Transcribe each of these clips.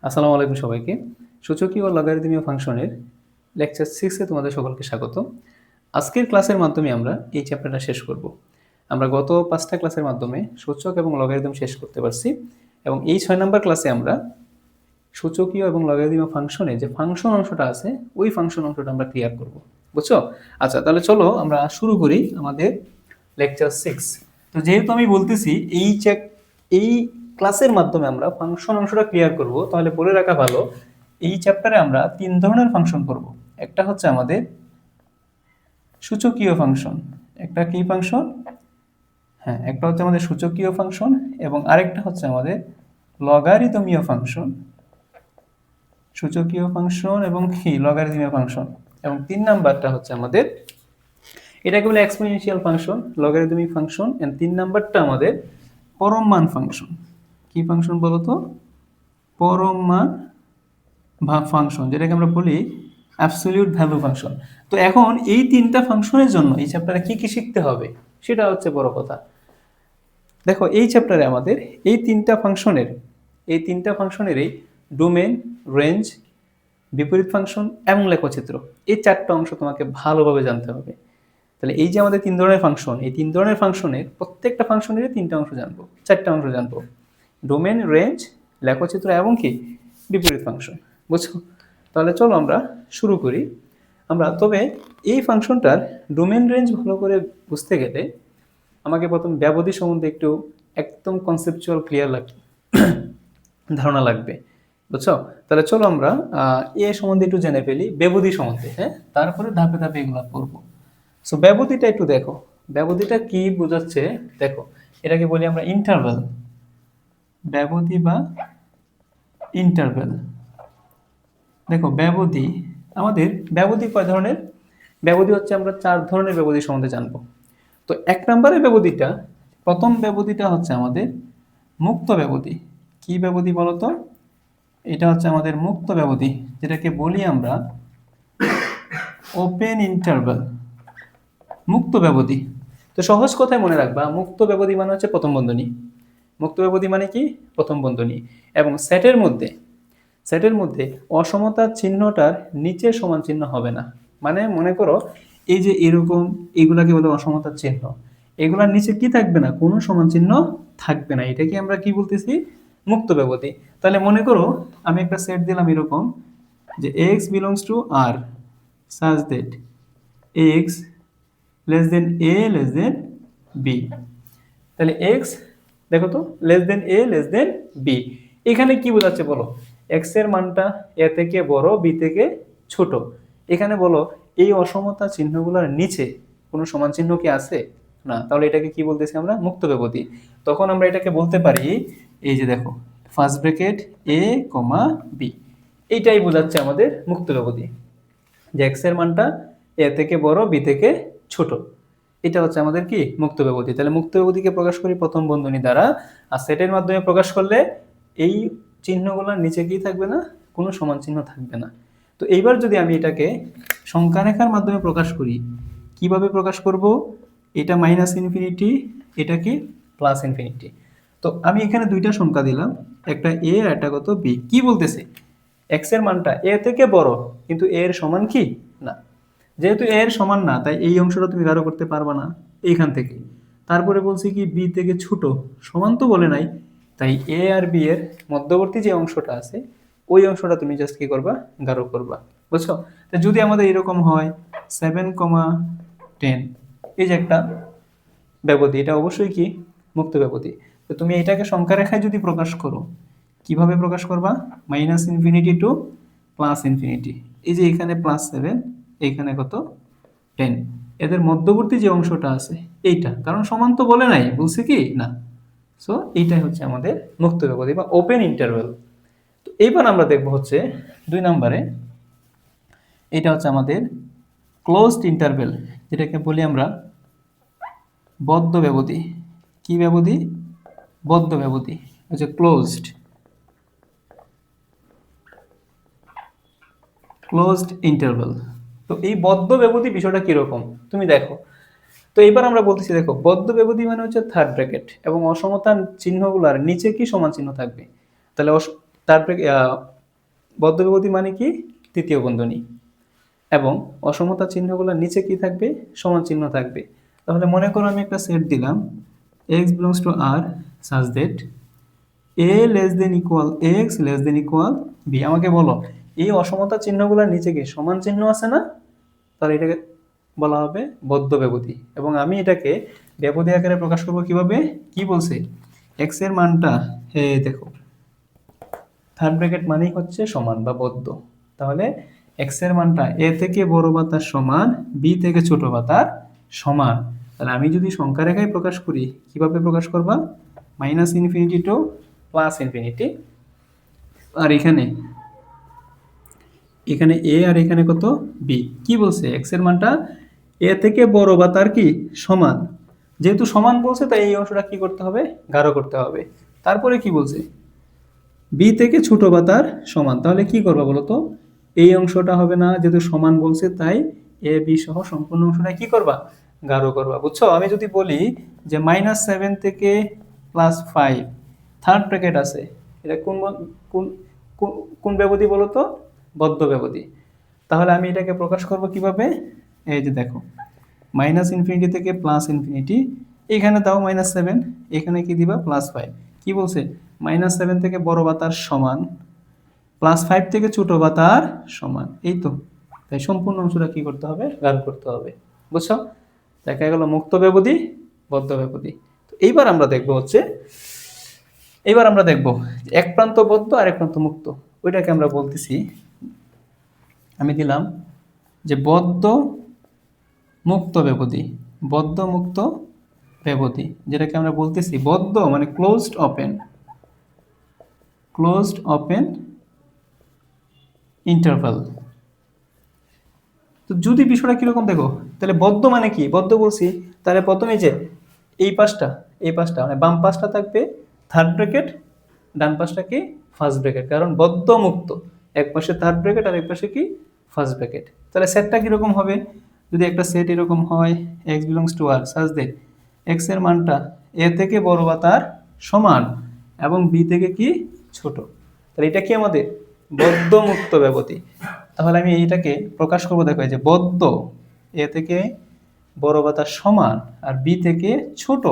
আসসালামু আলাইকুম সবাইকে। সূচকীয় ও লগারিদমীয় ফাংশনের লেকচার 6 এ তোমাদের সকলকে স্বাগত। আজকের ক্লাসের মাধ্যমে আমরা এই চ্যাপ্টারটা শেষ করব। আমরা গত 5টা ক্লাসের মাধ্যমে সূচক এবং লগারিদম শেষ করতে পারছি এবং এই 6 নাম্বার ক্লাসে আমরা সূচকীয় এবং লগারিদমীয় ফাংশনে যে ফাংশন অংশটা আছে ওই ফাংশন অংশটা আমরা ক্লিয়ার করব। বুঝছো? আচ্ছা, তাহলে চলো আমরা শুরু করি আমাদের লেকচার 6। তো যেহেতু আমি বলতেছি এই ক্লাসের মাধ্যমে আমরা ফাংশন অংশটা ক্লিয়ার করব, তাহলে বলে রাখা ভালো এই চ্যাপ্টারে আমরা 3 ধরনের ফাংশন করব। একটা হচ্ছে আমাদের সূচকীয় ফাংশন, একটা কি ফাংশন? হ্যাঁ, একটা হচ্ছে আমাদের সূচকীয় ফাংশন এবং আরেকটা হচ্ছে আমাদের লগারিদমীয় ফাংশন। সূচকীয় ফাংশন এবং কি লগারিদমীয় ফাংশন, এবং 3 নাম্বারটা হচ্ছে আমাদের এটাকে বলে exponential function, logarithmic function, and 3 নাম্বারটা আমাদের পরম মান ফাংশন। কি ফাংশন বলো তো? পরম মান ফাংশন, যেটাকে আমরা বলি অ্যাবসলিউট ভ্যালু ফাংশন। তো এখন এই 3টা ফাংশনের জন্য এই চ্যাপ্টারে কি কি শিখতে হবে সেটা হচ্ছে বড় কথা। দেখো, এই চ্যাপ্টারে আমাদের এই তিনটা ফাংশনেরই ডোমেন, রেঞ্জ, বিপরীত ফাংশন এবং লেখচিত্র, এই 4টা অংশ তোমাকে ভালোভাবে জানতে হবে। তাহলে এই যে আমাদের 3 ধরনের ফাংশন, এই 3 ধরনের ফাংশনের প্রত্যেকটা ফাংশনেরই 3টা অংশ জানবো, 4টা অংশ জানবো: ডোমেন, রেঞ্জ, লেখচিত্র এবং কি বিপরীত ফাংশন। বুঝছো? তাহলে চলো আমরা শুরু করি। তবে এই ফাংশনটার ডোমেন রেঞ্জ ভালো করে বুঝতে গেলে আমাকে প্রথম ব্যবধি সম্বন্ধে একদম কনসেপচুয়াল ক্লিয়ার ধারণা লাগবে। বুঝছো? তাহলে চলো আমরা এ সম্বন্ধে একটু জেনে ফেলি, ব্যবধি সম্বন্ধে। হ্যাঁ, তারপরে ধাপে ধাপে এগুলো পড়বো। সো ব্যবধিটা একটু দেখো, ব্যবধিটা কি বোঝাচ্ছে দেখো। এটাকে বলি আমরা ইন্টারভ্যাল, ব্যবধি বা ইন্টারভ্যাল। দেখো, আমাদের ব্যবধি কয় ধরনের? ব্যবধি হচ্ছে আমরা 4 ধরনের ব্যবধি সম্বন্ধে জানবো। তো 1 নম্বরের ব্যবধিটা, প্রথম ব্যবধিটা হচ্ছে আমাদের মুক্ত ব্যবধি। কি ব্যবধি বলতো? এটা হচ্ছে আমাদের মুক্ত ব্যবধি, যেটাকে বলি আমরা ওপেন ইন্টারভ্যাল, মুক্ত ব্যবধি। তো সহজ কথায় মনে রাখবা, মুক্ত ব্যবধি মানে হচ্ছে প্রথম বন্ধনী। মুক্ত ব্যবধি মানে কি? প্রথম বন্ধনী। এবং সেটের মধ্যে অসমতার চিহ্নটার নিচে সমান চিহ্ন হবে না। মানে মনে করো এই যে এরকম, এগুলাকে বলে অসমতার চিহ্ন, এগুলার নিচে কি থাকবে না? কোনো সমান চিহ্ন থাকবে না। এটাকে আমরা কি বলতেছি? মুক্ত ব্যবধি। তাহলে মনে করো আমি একটা সেট দিলাম এরকম, যে x belongs to r such that x less than a less than b। তাহলে x, দেখো তো, less than a less than b, এখানে কি বোঝাচ্ছে বলো? x এর মানটা a থেকে বড়, b থেকে ছোট। এখানে বলো এই অসমতা চিহ্নগুলোর নিচে কোনো সমান চিহ্ন কি আছে? না। তাহলে এটাকে কি বলতেছি আমরা? মুক্ত ব্যবধি। তখন আমরা এটাকে বলতে পারি, এই যে দেখো, ফার্স্ট ব্র্যাকেট a, b, এইটাই বোঝাচ্ছে আমাদের মুক্ত ব্যবধি, যে x এর মানটা a থেকে বড়, b থেকে ছোট। এটা হচ্ছে আমাদের কি? মুক্ত ব্যবধি। তাহলে মুক্ত ব্যবধিকে প্রকাশ করি প্রথম বন্ধনী দ্বারা, আর সেটের মাধ্যমে প্রকাশ করলে এই চিহ্নগুলোর নিচে কি থাকবে না? কোনো সমান চিহ্ন থাকবে না। তো এইবার যদি আমি এটাকে সংখ্যা রেখার মাধ্যমে প্রকাশ করি, কিভাবে প্রকাশ করব? এটা মাইনাস ইনফিনিটি, এটা কি প্লাস ইনফিনিটি। তো আমি এখানে দুইটা সংখ্যা দিলাম, একটা a আর একটা কত b। কি বলতেছে? x এর মানটা a থেকে বড়, কিন্তু a এর সমান কি না। যেহেতু a এর সমান না, তাই এই অংশটা তুমি গাঢ় করতে পারবা না এইখান থেকে। তারপরে বলছি কি b থেকে ছোট, সমান তো বলে নাই, তাই a আর b এর মধ্যবর্তী যে অংশটা আছে ওই অংশটা তুমি জাস্ট কি করবা? গাঢ় করবা। বুঝছো? তো যদি আমাদের এরকম হয় 7,10, এই যে একটা ব্যবধি, এটা অবশ্যই কি? মুক্ত ব্যবধি। তো তুমি এটাকে সংখ্যা রেখায় যদি প্রকাশ করো, কিভাবে প্রকাশ করবা? Minus infinity to plus infinity. এই যে এখানে +7, এইখানে কত? 10, এদের মধ্যবর্তী যে অংশটা আছে এইটা, কারণ সমান তো বলে নাই, বলছে কি না। সো এইটাই হচ্ছে আমাদের মুক্ত ব্যবধি বা ওপেন ইন্টারভ্যাল। তো এইবার আমরা দেখব হচ্ছে 2 নম্বরে, এটা হচ্ছে আমাদের ক্লোজড ইন্টারভ্যাল, যেটাকে বলি আমরা বদ্ধ ব্যবধি। কি ব্যবধি? বদ্ধ ব্যবধি হচ্ছে ক্লোজড ইন্টারভ্যাল। তো এই বদ্ধ ব্যবধি বিষয়টা কিরকম তুমি দেখো। তো এবার আমরা বলতেছি, দেখো, বদ্ধ ব্যবধি মানে হচ্ছে থার্ড ব্র্যাকেট এবং অসমতার চিহ্নগুলোর নিচে কি সমান চিহ্ন থাকবে। তাহলে থার্ড ব্র্যাকেট, বদ্ধ ব্যবধি মানে কি তৃতীয় বন্ধনী, এবং অসমতা চিহ্নগুলোর নিচে কি থাকবে, সমান চিহ্ন থাকবে। তাহলে মনে করো আমি একটা সেট দিলাম x belongs to r such that a less than equal x less than equal b। আমাকে বলো এই অসমতা চিহ্নগুলোর নিচে কি সমান চিহ্ন আছে না, তাহলে এটাকে বলা হবে বদ্ধ ব্যবধি। এবং আমি এটাকে ব্যবধি আকারে প্রকাশ করব কিভাবে, কি বলছে, x এর মানটা দেখো থার্ড ব্র্যাকেট মানেই হচ্ছে সমান বা বদ্ধ। তাহলে x এর মানটা a থেকে বড় বা তার সমান, b থেকে ছোট বা তার সমান। তাহলে আমি যদি সংখ্যা রেখায় প্রকাশ করি, কিভাবে প্রকাশ করবা, minus infinity to plus infinity, আর এখানে এখানে a আর এখানে কত b। কি বলছে, x এর মানটা a থেকে বড় বা তার কি সমান, যেহেতু সমান বলছে তাই এই অংশটা কি করতে হবে, গাঢ় করতে হবে। তারপরে কি বলছে, বি থেকে ছোট বা তার সমান। তাহলে কি করবা বলো তো, এই অংশটা হবে না, যেহেতু সমান বলছে তাই এ বি সহ সম্পূর্ণ অংশটা কি করবা, গাঢ় করবা। বুঝছো, আমি যদি বলি যে -7 থেকে +5 থার্ড ব্র্যাকেট আছে, এটা কোন কোন কোন কোন ব্যবধি বলো তো, বদ্ধ ব্যবধি। তাহলে আমি এটাকে প্রকাশ করব কিভাবে, এই যে দেখো মাইনাস ইনফিনিটি থেকে প্লাস ইনফিনিটি, এখানে দাও -7, এখানে কি দিবা +5। কি বলছে, -7 থেকে বড় বা তার সমান, +5 থেকে ছোট বা তার সমান, এই তো। তাই সম্পূর্ণ অংশটা কি করতে হবে, গাঢ় করতে হবে। বুঝছো, দেখা গেল মুক্ত ব্যবধি, বদ্ধ ব্যবধি। তো এইবার আমরা দেখব এক প্রান্ত বদ্ধ আর এক প্রান্ত মুক্ত। ওইটাকে আমরা বলতেছি, আমি দিলাম যে বদ্ধ মুক্ত ব্যবধি, বদ্ধ মুক্ত ব্যবধি, যেটাকে আমরা বলতেছি বদ্ধ মানে ক্লোজড ওপেন ইন্টারভাল। তো যদি বিষয়টা কিরকম দেখো, তাহলে বদ্ধ মানে কি, বদ্ধ বলছি, তাহলে প্রথমে যে এই পাশটা মানে বাম পাশটা থাকবে থার্ড ব্র্যাকেট, ডান পাশটা কি ফার্স্ট ব্র্যাকেট, কারণ বদ্ধ মুক্ত এক পাশে থার্ড ব্র্যাকেট আর এক পাশে কি ফার্স্ট ব্র্যাকেট। তাহলে সেটটা কিরকম হবে, যদি একটা সেট এরকম হয় x বিলংস টু r সাজ দে x এর মানটা a থেকে বড় বা তার সমান এবং b থেকে কি ছোট, তাহলে এটা কি আমাদের বদ্ধ মুক্ত ব্যবধি। তাহলে আমি এইটাকে প্রকাশ করবো, দেখো এই যে বদ্ধ a থেকে বড় বা তার সমান আর b থেকে ছোট,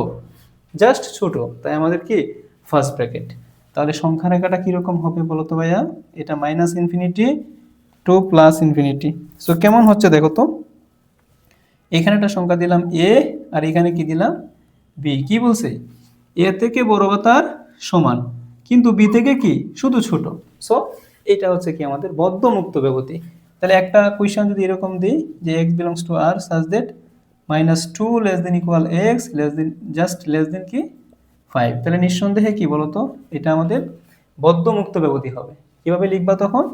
জাস্ট ছোট, তাই আমাদের কি ফার্স্ট ব্র্যাকেট। তাহলে সংখ্যা রেখাটা কিরকম হবে বলো তো ভাইয়া, এটা minus infinity to plus infinity. So কেমন হচ্ছে দেখো তো, এখানে একটা সংখ্যা দিলাম a আর এখানে কি দিলাম b। কি বলছে, a থেকে বড় বা তার সমান কিন্তু b থেকে কি শুধু ছোট। সো এটা হচ্ছে কি আমাদের বদ্ধ মুক্ত ব্যবধি। তাহলে একটা কোয়েশ্চেন যদি এরকম দিই যে x belongs to r such that -2 less than equal x less than কি 5, তাহলে নিঃসন্দেহে কি বলতো, এটা আমাদের বদ্ধ মুক্ত ব্যবধি হবে। কিভাবে লিখবা তখন,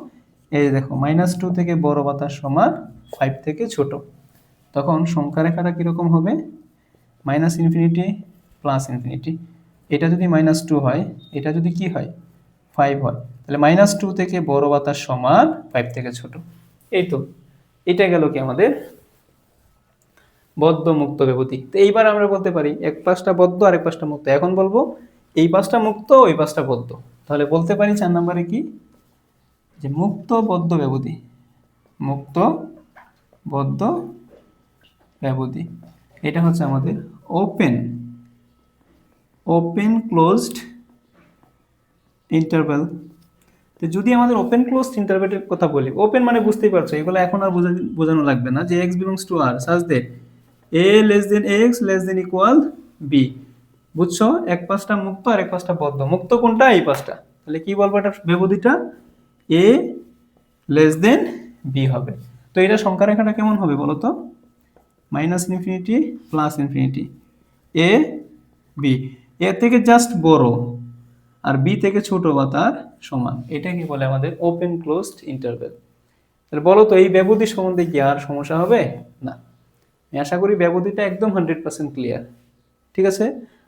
এই যে দেখো -2 থেকে বড় বা তার সমান 5 থেকে ছোট, তখন সংখ্যা রেখাটা কিরকম হবে, মাইনাস ইনফিনিটি প্লাস ইনফিনিটি। এটা যদি -2 হয়, এটা যদি কি হয় 5 হয়, তাহলে -2 থেকে বড় বা তার সমান 5 থেকে ছোট। এই তো, এটা গেল কি আমাদের বদ্ধ মুক্ত ব্যবধি। তো এইবার আমরা বলতে পারি এক পাশটা বদ্ধ আর এক পাশটা মুক্ত। এখন বলবো এই পাশটা মুক্ত ওই পাশটা বদ্ধ। তাহলে বলতে পারি 4 নম্বরে কি, যে মুক্ত বদ্ধ ব্যবধি, মুক্ত বদ্ধ ব্যবধি, এটা হচ্ছে আমাদের ওপেন ক্লোজড ইন্টারভ্যাল। তো যদি আমাদের ওপেন ক্লোজড ইন্টারভ্যালের কথা বলি, ওপেন মানে বুঝতেই পারছো, এগুলো এখন আর বোঝানো লাগবে না, যে x বিলংস টু r সাজ দে a less than x less than equal b। বুঝছো, এক পাশটা মুক্ত আর এক পাশটা বদ্ধ। মুক্ত কোনটা, এই পাশটা, তাহলে কি বলবো এটা ব্যবধিটা a লেস দেন b হবে। তো এটা সংখ্যা রেখাটা কেমন হবে বলো তো, minus infinity plus infinity, a b, a থেকে জাস্ট বড় আর b থেকে ছোট বা তার সমান, এটা কি বলে আমাদের ওপেন ক্লোজড ইন্টারভ্যাল। তাহলে বলো তো এই ব্যবধি সম্বন্ধে কি আর সমস্যা হবে না, আমি আশা করি ব্যবধিটা একদম 100% ক্লিয়ার। ঠিক আছে,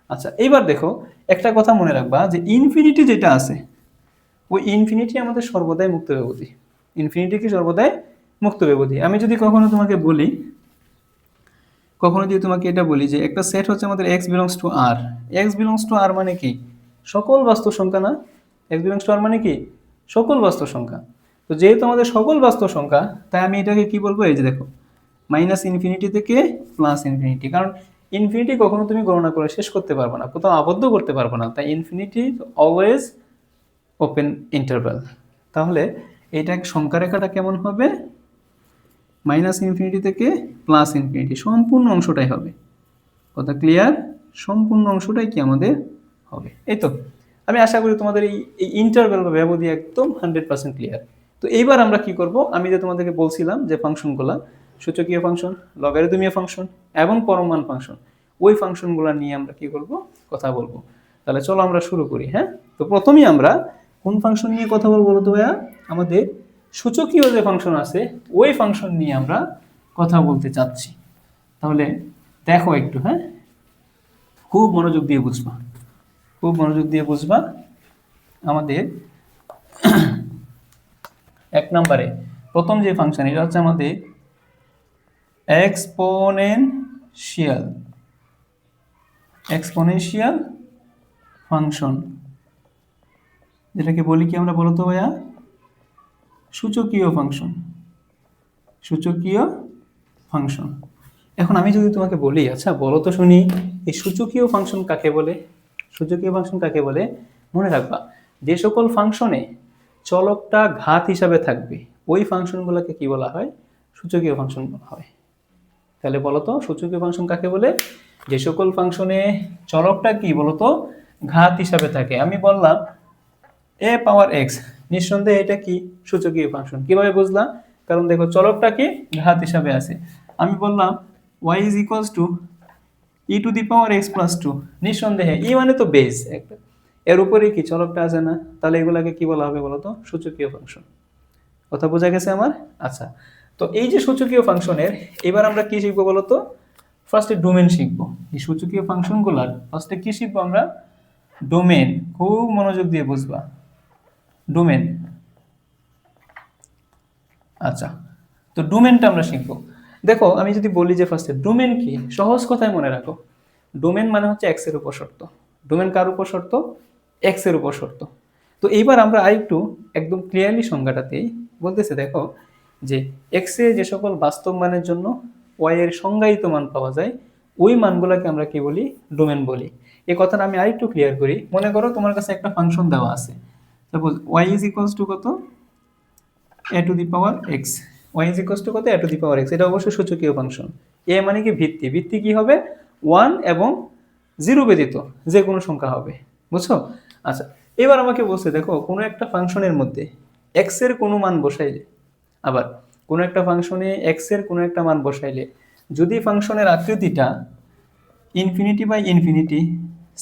আচ্ছা এইবার দেখো একটা কথা মনে রাখবা, যে ইনফিনিটি যেটা আছে ওই ইনফিনিটি আমাদের সর্বদাই মুক্ত ব্যবধি। ইনফিনিটি কি সর্বদাই মুক্ত ব্যবধি। আমি যদি কখনো তোমাকে এটা বলি যে একটা সেট হচ্ছে আমাদের x belongs to r, x belongs to r মানে কি সকল বাস্তব সংখ্যা না, x বিলংস টু r মানে কি সকল বাস্তব সংখ্যা। তো যেহেতু আমাদের সকল বাস্তব সংখ্যা, তাই আমি এটাকে কি বলবো, এই যে দেখো মাইনাস ইনফিনিটি থেকে প্লাস ইনফিনিটি, কারণ ইনফিনিটি কখনো তুমি গণনা করে শেষ করতে পারবে না, কোথাও আবদ্ধ করতে পারবে না, তাই ইনফিনিটি অলওয়েজ ওপেন ইন্টারভ্যাল। তাহলে এটা সংখ্যা রেখাটা কেমন হবে, মাইনাস ইনফিনিটি থেকে প্লাস ইনফিনিটি, সম্পূর্ণ অংশটাই হবে। কথা ক্লিয়ার? সম্পূর্ণ অংশটাই কি আমাদের হবে। এই তো আমি আশা করি তোমাদের এই ইন্টারভ্যাল বা ব্যবধি একদম 100% ক্লিয়ার। তো এইবার আমরা কি করব, আমি যে তোমাদেরকে বলছিলাম যে ফাংশনগুলা সূচকীয় ফাংশন, লগারিদমীয় ফাংশন এবং পরম মান ফাংশন, ওই ফাংশনগুলো নিয়ে আমরা কি করব, কথা বলবো। তাহলে চলো আমরা শুরু করি। হ্যাঁ, তো প্রথমেই আমরা কোন ফাংশন নিয়ে কথা বলবো বলতো ভাইয়া, আমাদের সূচকীয় যে ফাংশন আছে ওই ফাংশন নিয়ে আমরা কথা বলতে চাচ্ছি। তাহলে দেখো একটু, হ্যাঁ খুব মনোযোগ দিয়ে বুঝবা, খুব মনোযোগ দিয়ে বুঝবা। আমাদের এক নম্বরে প্রথম যে ফাংশন, এটা হচ্ছে আমাদের এক্সপোনেনশিয়াল এক্সপোনেনশিয়াল ফাংশন, যেটাকে বলি কি আমরা বলতো ভাইয়া, সূচকীয় ফাংশন। সূচকীয় ফাংশন। এখন আমি যদি তোমাকে বলি, আচ্ছা বলো তো শুনি, এই সূচকীয় ফাংশন কাকে বলে? সূচকীয় ফাংশন কাকে বলে? মনে রাখবা, যে সকল ফাংশনে চলকটা ঘাত হিসাবে থাকবে ওই ফাংশনগুলোকে কি বলা হয়, সূচকীয় ফাংশন বলা হয়। তাহলে বলো তো সূচকীয় ফাংশন কাকে বলে? যে সকল ফাংশনে চলকটা কি বলতো, ঘাত হিসাবে থাকে। আমি বললাম এ পাওয়ার এক্স, নিঃসন্দেহে এটা কি সূচকীয় ফাংশন। কিভাবে বুঝলাম? কারণ দেখো চলকটা কি ঘাত হিসাবে আছে। আমি বললাম y is equals to e to the power x plus two, নিঃসন্দেহে ই মানে তো বেস একটা, এর উপরে কি চলকটা আছে না, তাহলে এগুলাকে কি বলা হবে বলতো, সূচকীয় ফাংশন। কথা বোঝা গেছে আমার? আচ্ছা, তো এই যে সূচকীয় ফাংশনের এবার আমরা কি শিখবো বলতো, ফার্স্টে ডোমেন শিখবো। এই সূচকীয় ফাংশনগুলোর ফার্স্টে কি শিখবো আমরা, ডোমেন। খুব মনোযোগ দিয়ে বুঝবা, ডোমেন। আচ্ছা, তো ডোমেনটা আমরা শিখবো। দেখো আমি যদি বলি যে ফার্স্টে ডোমেন কি, সহজ কথায় মনে রাখো, ডোমেন মানে হচ্ছে এক্স এর উপর শর্ত। ডোমেন কার উপর শর্ত? এক্স এর উপর শর্ত। তো এইবার আমরা আরেকটু একদম ক্লিয়ারলি সংজ্ঞাটাতেই বলতেছে, দেখো যে এক্স এ যে সকল বাস্তব মানের জন্য ওয়াই এর সংজ্ঞায়িত মান পাওয়া যায় ওই মানগুলোকে আমরা কি বলি, ডোমেন বলি। এই কথাটা আমি আরেকটু ক্লিয়ার করি। মনে করো তোমার কাছে একটা ফাংশন দেওয়া আছে, suppose y is equals to কত, a to the power x. Y is equals to কত, a to the power x. এটা অবশ্যই সূচকীয় ফাংশন। এ মানে কি ভিত্তি, ভিত্তি কি হবে, 1 এবং 0 ব্যতীত যে কোনো সংখ্যা হবে। বুঝছো? আচ্ছা, এবার আমাকে বলছে দেখো কোনো একটা ফাংশনের মধ্যে এক্স এর কোনো মান বসাইলে, আবার কোনো একটা ফাংশনে এক্স এর কোনো একটা মান বসাইলে যদি ফাংশনের আকৃতিটা infinity by infinity,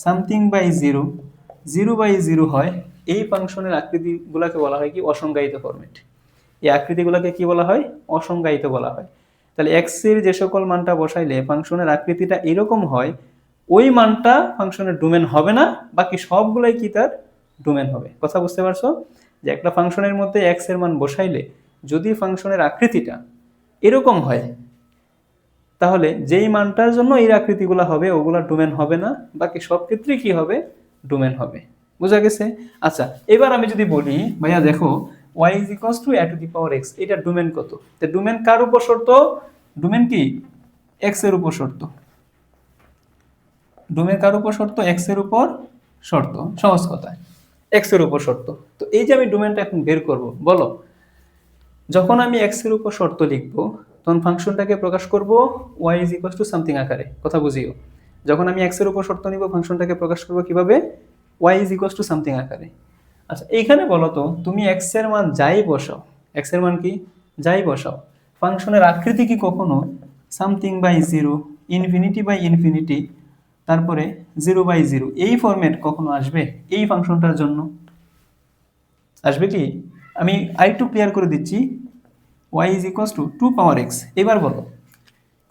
something by zero, zero by zero হয়, এই ফাংশনের আকৃতিগুলোকে বলা হয় কি, অসংজ্ঞায়িত ফরম্যাট। এই আকৃতিগুলোকে কি বলা হয়, অসংজ্ঞায়িত বলা হয়। তাহলে এক্স এর যে সকল মানটা বসাইলে ফাংশনের আকৃতিটা এরকম হয়, ওই মানটা ফাংশনের ডোমেন হবে না, বাকি সবগুলাই কি তার ডোমেন হবে। কথা বুঝতে পারছো? যে একটা ফাংশনের মধ্যে এক্স এর মান বসাইলে যদি ফাংশনের আকৃতিটা এরকম হয়, তাহলে যেই মানটার জন্য এই আকৃতিগুলো হবে ওগুলা ডোমেন হবে না, বাকি সব ক্ষেত্রে কি হবে, ডোমেন হবে। বোঝা গেছে? আচ্ছা, এবার আমি যদি বলি ভাইয়া দেখো y is equals to a to the power x, এটা ডোমেন কত? তো ডোমেন কার উপর শর্ত? ডোমেন কি x এর উপর শর্ত। ডোমেন কার উপর শর্ত? x এর উপর শর্ত। সহজ কথায় x এর উপর শর্ত। তো এই যে আমি ডোমেনটা এখন বের করব, বলো যখন আমি x এর উপর শর্ত লিখবো তখন ফাংশনটাকে প্রকাশ করব y is equals to something আকারে। কথা বুঝিও, যখন আমি x এর উপর শর্ত নিব ফাংশনটাকে প্রকাশ করব কিভাবে, y is equals to something আকারে। আচ্ছা, এইখানে বলো তো তুমি x এর মান যাই বসাও, x এর মান কি যাই বসাও, ফাংশনের আকৃতি কি কখনো something by zero, infinity by infinity, তারপরে 0/0 এই ফরম্যাট কখনো আসবে এই ফাংশনটার জন্য? আসবে কি? আমি আরেকটু ক্লিয়ার করে দিচ্ছি, y is equals to 2 power x। এবার বলো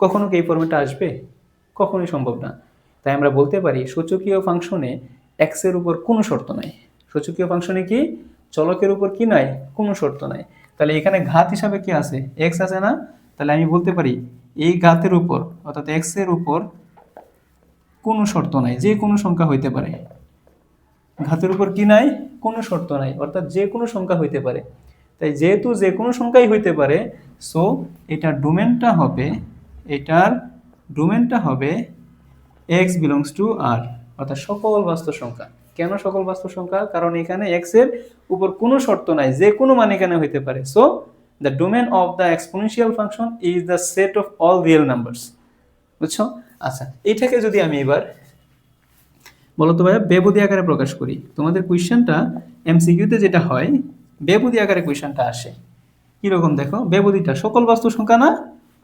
কখনো কি এই ফরম্যাটটা আসবে? কখনোই সম্ভব না। তাই আমরা বলতে পারি সূচকীয় ফাংশনে x এর উপর কোনো শর্ত নাই। সূচকীয় ফাংশনে কি চলকের উপর কি নাই, কোনো শর্ত নাই। তাহলে এখানে ঘাত হিসাবে কি আছে, x আছে না? তাহলে আমি বলতে পারি এই ঘাতের উপর অর্থাৎ x এর উপর কোনো শর্ত নাই, যে কোনো সংখ্যা হইতে পারে। ঘাতের উপর কি নাই, কোনো শর্ত নাই, অর্থাৎ যে কোনো সংখ্যা হইতে পারে। তাই যেহেতু যে কোনো সংখ্যাই হইতে পারে, সো এটার ডোমেনটা হবে x বিলংস টু r, অর্থাৎ সকল বাস্তব সংখ্যা। কেন সকল বাস্তব সংখ্যা? কারণ এখানে x এর উপর কোনো শর্ত নাই, যে কোনো মান এখানে হইতে পারে। So the domain of the exponential function is the set of all real numbers. বুঝছো? আচ্ছা, এটাকে যদি আমি এবার বলো তো ভাইয়া বেবদি আকারে প্রকাশ করি, তোমাদের কোয়েশ্চেনটা এমসিকিউতে যেটা হয় বেবদি আকারে কোয়েশ্চেনটা আসে কিরকম দেখো, বেবদিটা সকল বাস্তব সংখ্যা না,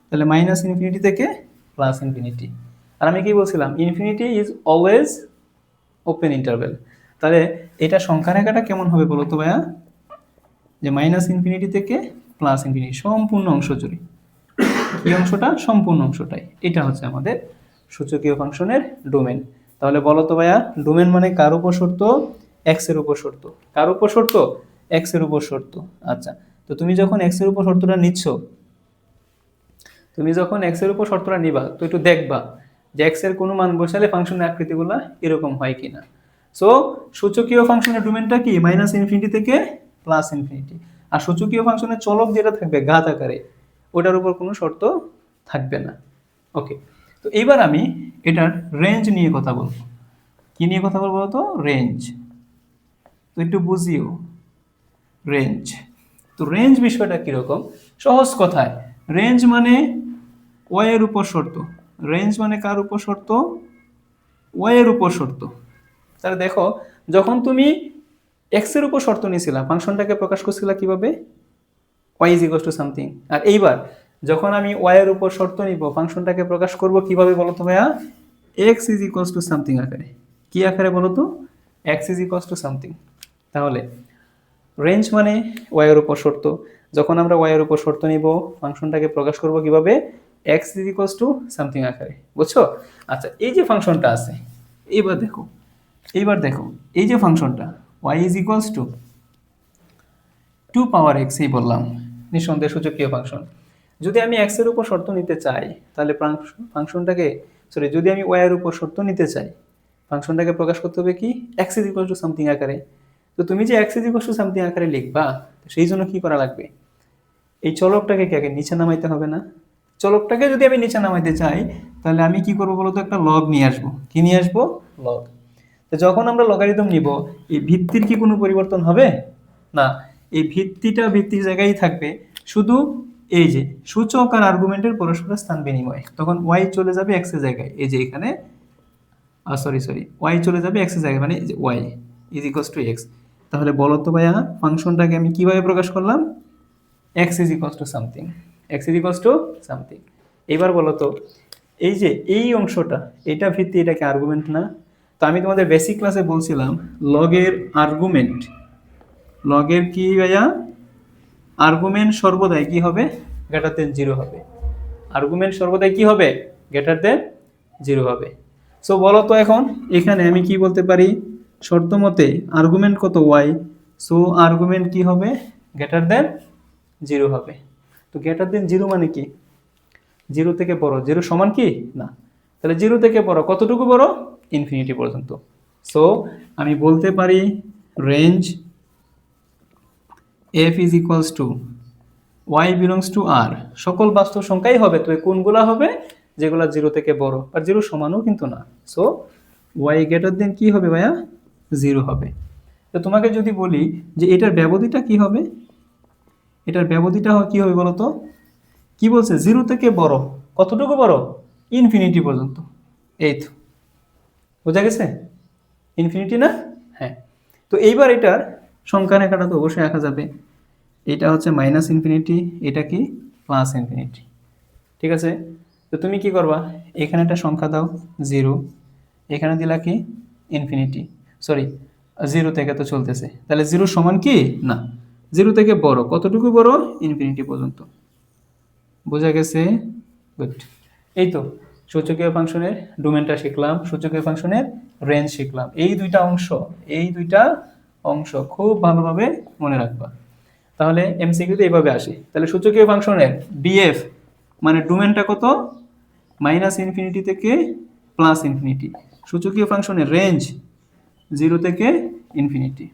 তাহলে মাইনাস ইনফিনিটি থেকে প্লাস ইনফিনিটি। আর আমি কি বলছিলাম, infinity is always open interval. তাহলে এটা সংখ্যা রেখাটা কেমন হবে বলো তো ভাইয়া, যে মাইনাস ইনফিনিটি থেকে প্লাস ইনফিনিটি সম্পূর্ণ অংশ জুড়ে। এই অংশটা সম্পূর্ণ অংশটাই, এটা হচ্ছে আমাদের সূচকীয় ফাংশনের ডোমেন। তাহলে বলো তো ভাইয়া ডোমেন মানে কার উপর শর্ত? এক্স এর উপর শর্ত। কার উপর শর্ত? এক্স এর উপর শর্ত। আচ্ছা, তো তুমি যখন এক্স এর উপর শর্তটা নিচ্ছ, তুমি যখন এক্স এর উপর শর্তটা নিবা, তো একটু দেখবা যে এক্স এর কোনো মান বসালে ফাংশনের আকৃতিগুলো এরকম হয় কিনা। সো সূচকীয় ফাংশনের ডোমেনটা কি? মাইনাস ইনফিনিটি থেকে প্লাস ইনফিনিটি। আর সূচকীয় ফাংশনের চলক যেটা থাকবে ঘাত আকারে, ওটার উপর কোনো শর্ত থাকবে না। ওকে, তো এইবার আমি এটার রেঞ্জ নিয়ে কথা বলবো। কি নিয়ে কথা বলবো তো? রেঞ্জ। তো একটু বুঝিও রেঞ্জ। তো রেঞ্জ বিষয়টা কিরকম? সহজ কথায় রেঞ্জ মানে ওয়াই এর উপর শর্ত। রেঞ্জ মানে কার উপর শর্ত? ওয়াই এর উপর শর্ত। তাহলে দেখো, যখন তুমি এক্স এর উপর শর্ত নিয়েছিলা, ফাংশনটাকে প্রকাশ করছিলা কিভাবে? Y is equal to something. আর এইবার যখন আমি ওয়াই এর উপর শর্ত নিব, ফাংশনটাকে প্রকাশ করব কিভাবে বলো তো ভাইয়া? X is equal to something আকারে। কি আকারে বলো তো? X is equal to something. তাহলে রেঞ্জ মানে ওয়াই এর উপর শর্ত। যখন আমরা ওয়াই এর উপর শর্ত নিব, ফাংশনটাকে প্রকাশ করব কিভাবে? X is equal to something আকারে। বুঝছো? আচ্ছা, এই যে ফাংশনটা আছে, এইবার দেখো এই যে ফাংশনটা y is equal to 2 power x, এই বললাম নিঃসন্দেহ সূচকীয় ফাংশন। যদি আমি এক্স এর উপর শর্ত নিতে চাই, তাহলে ফাংশনটাকে যদি আমি ওয়াই এর উপর শর্ত নিতে চাই, ফাংশনটাকে প্রকাশ করতে হবে কি? X is equal to something আকারে। তো তুমি যে x is equal to something আকারে লিখবা, সেই জন্য কি করা লাগবে? এই চলকটাকে কি আগে নিচে নামাইতে হবে না? চলকটাকে যদি আমি নিচে নামাইতে চাই, তাহলে আমি কি করবো বলতো? একটা লগ নিয়ে আসবো। কি নিয়ে আসবো? লগ। তো যখন আমরা লগারিদম নিব, এই ভিত্তির কি কোনো পরিবর্তন হবে না? এই ভিত্তির জায়গায় থাকবে, শুধু এই যে সূচক আর আর্গুমেন্টের পরস্পর স্থান বিনিময়। তখন ওয়াই চলে যাবে এক্স এর জায়গায়, এই যে এখানে ওয়াই চলে যাবে এক্স এর জায়গায়, মানে y is equal to x. তাহলে বলো তো ভাইয়া ফাংশনটাকে আমি কিভাবে প্রকাশ করলাম? X is equal to something. X is equal to something. এবার বলো তো, এই যে এই অংশটা, এটা ভিত্তি, এটা কি আর্গুমেন্ট না? তো আমি তোমাদের বেসিক ক্লাসে বলছিলাম লগের আর্গুমেন্ট, লগের কি ভাইয়া? আর্গুমেন্ট সর্বদাই কি হবে? গ্রেটার দেন 0 হবে। আর্গুমেন্ট সর্বদাই কি হবে? গ্রেটার দেন 0 হবে। সো বলো তো এখন এখানে আমি কি বলতে পারি? শর্ত মতে আর্গুমেন্ট কত? ওয়াই। সো আর্গুমেন্ট কি হবে? গ্রেটার দেন 0 হবে। তো গ্রেটার দেন 0 মানে কি? 0 থেকে বড়। 0 সমান কি না? তাহলে 0 থেকে বড় কতটুকু বড়? ইনফিনিটি পর্যন্ত। সো আমি বলতে পারি range f is equals to y belongs to r, সকল বাস্তব সংখ্যাই হবে। তো কোনগুলা হবে? যেগুলা 0 থেকে বড়, আর 0 সমানও কিন্তু না। সো y গ্রেটার দেন কি হবে ভাইয়া? 0 হবে। তো তোমাকে যদি বলি যে এটার ব্যবধিটা কি হবে, এটার ব্যবধিটা কি হবে বলো তো? কি বলছে? 0 থেকে বড় কতটুকু বড়? ইনফিনিটি পর্যন্ত। এই তো বোঝা গেছে? ইনফিনিটি না? হ্যাঁ। তো এইবার এটার সংখ্যা রেখাটা তো অবশ্যই আঁকা যাবে। এটা হচ্ছে মাইনাস ইনফিনিটি, এটা কি? Plus infinity. ঠিক আছে? তো তুমি কি করবা? এখানে একটা সংখ্যা দাও 0, এখানে দিলা কি? ইনফিনিটি। 0 থেকে তো চলতেছে, তাহলে 0 সমান কি না? 0 থেকে বড় কতটুকু বড়? ইনফিনিটি পর্যন্ত। বোঝা গেছে? গুড। এই তো সূচকীয় ফাংশনের ডোমেনটা শিখলাম, সূচকীয় ফাংশনের রেঞ্জ শিখলাম। এই দুইটা অংশ খুব ভালোভাবে মনে রাখবা, তাহলে এমসিকিউতে এইভাবে আসে। তাহলে সূচকীয় ফাংশনের ডিএফ মানে ডোমেনটা কত? মাইনাস ইনফিনিটি থেকে প্লাস ইনফিনিটি। সূচকীয় ফাংশনের রেঞ্জ 0 থেকে ইনফিনিটি।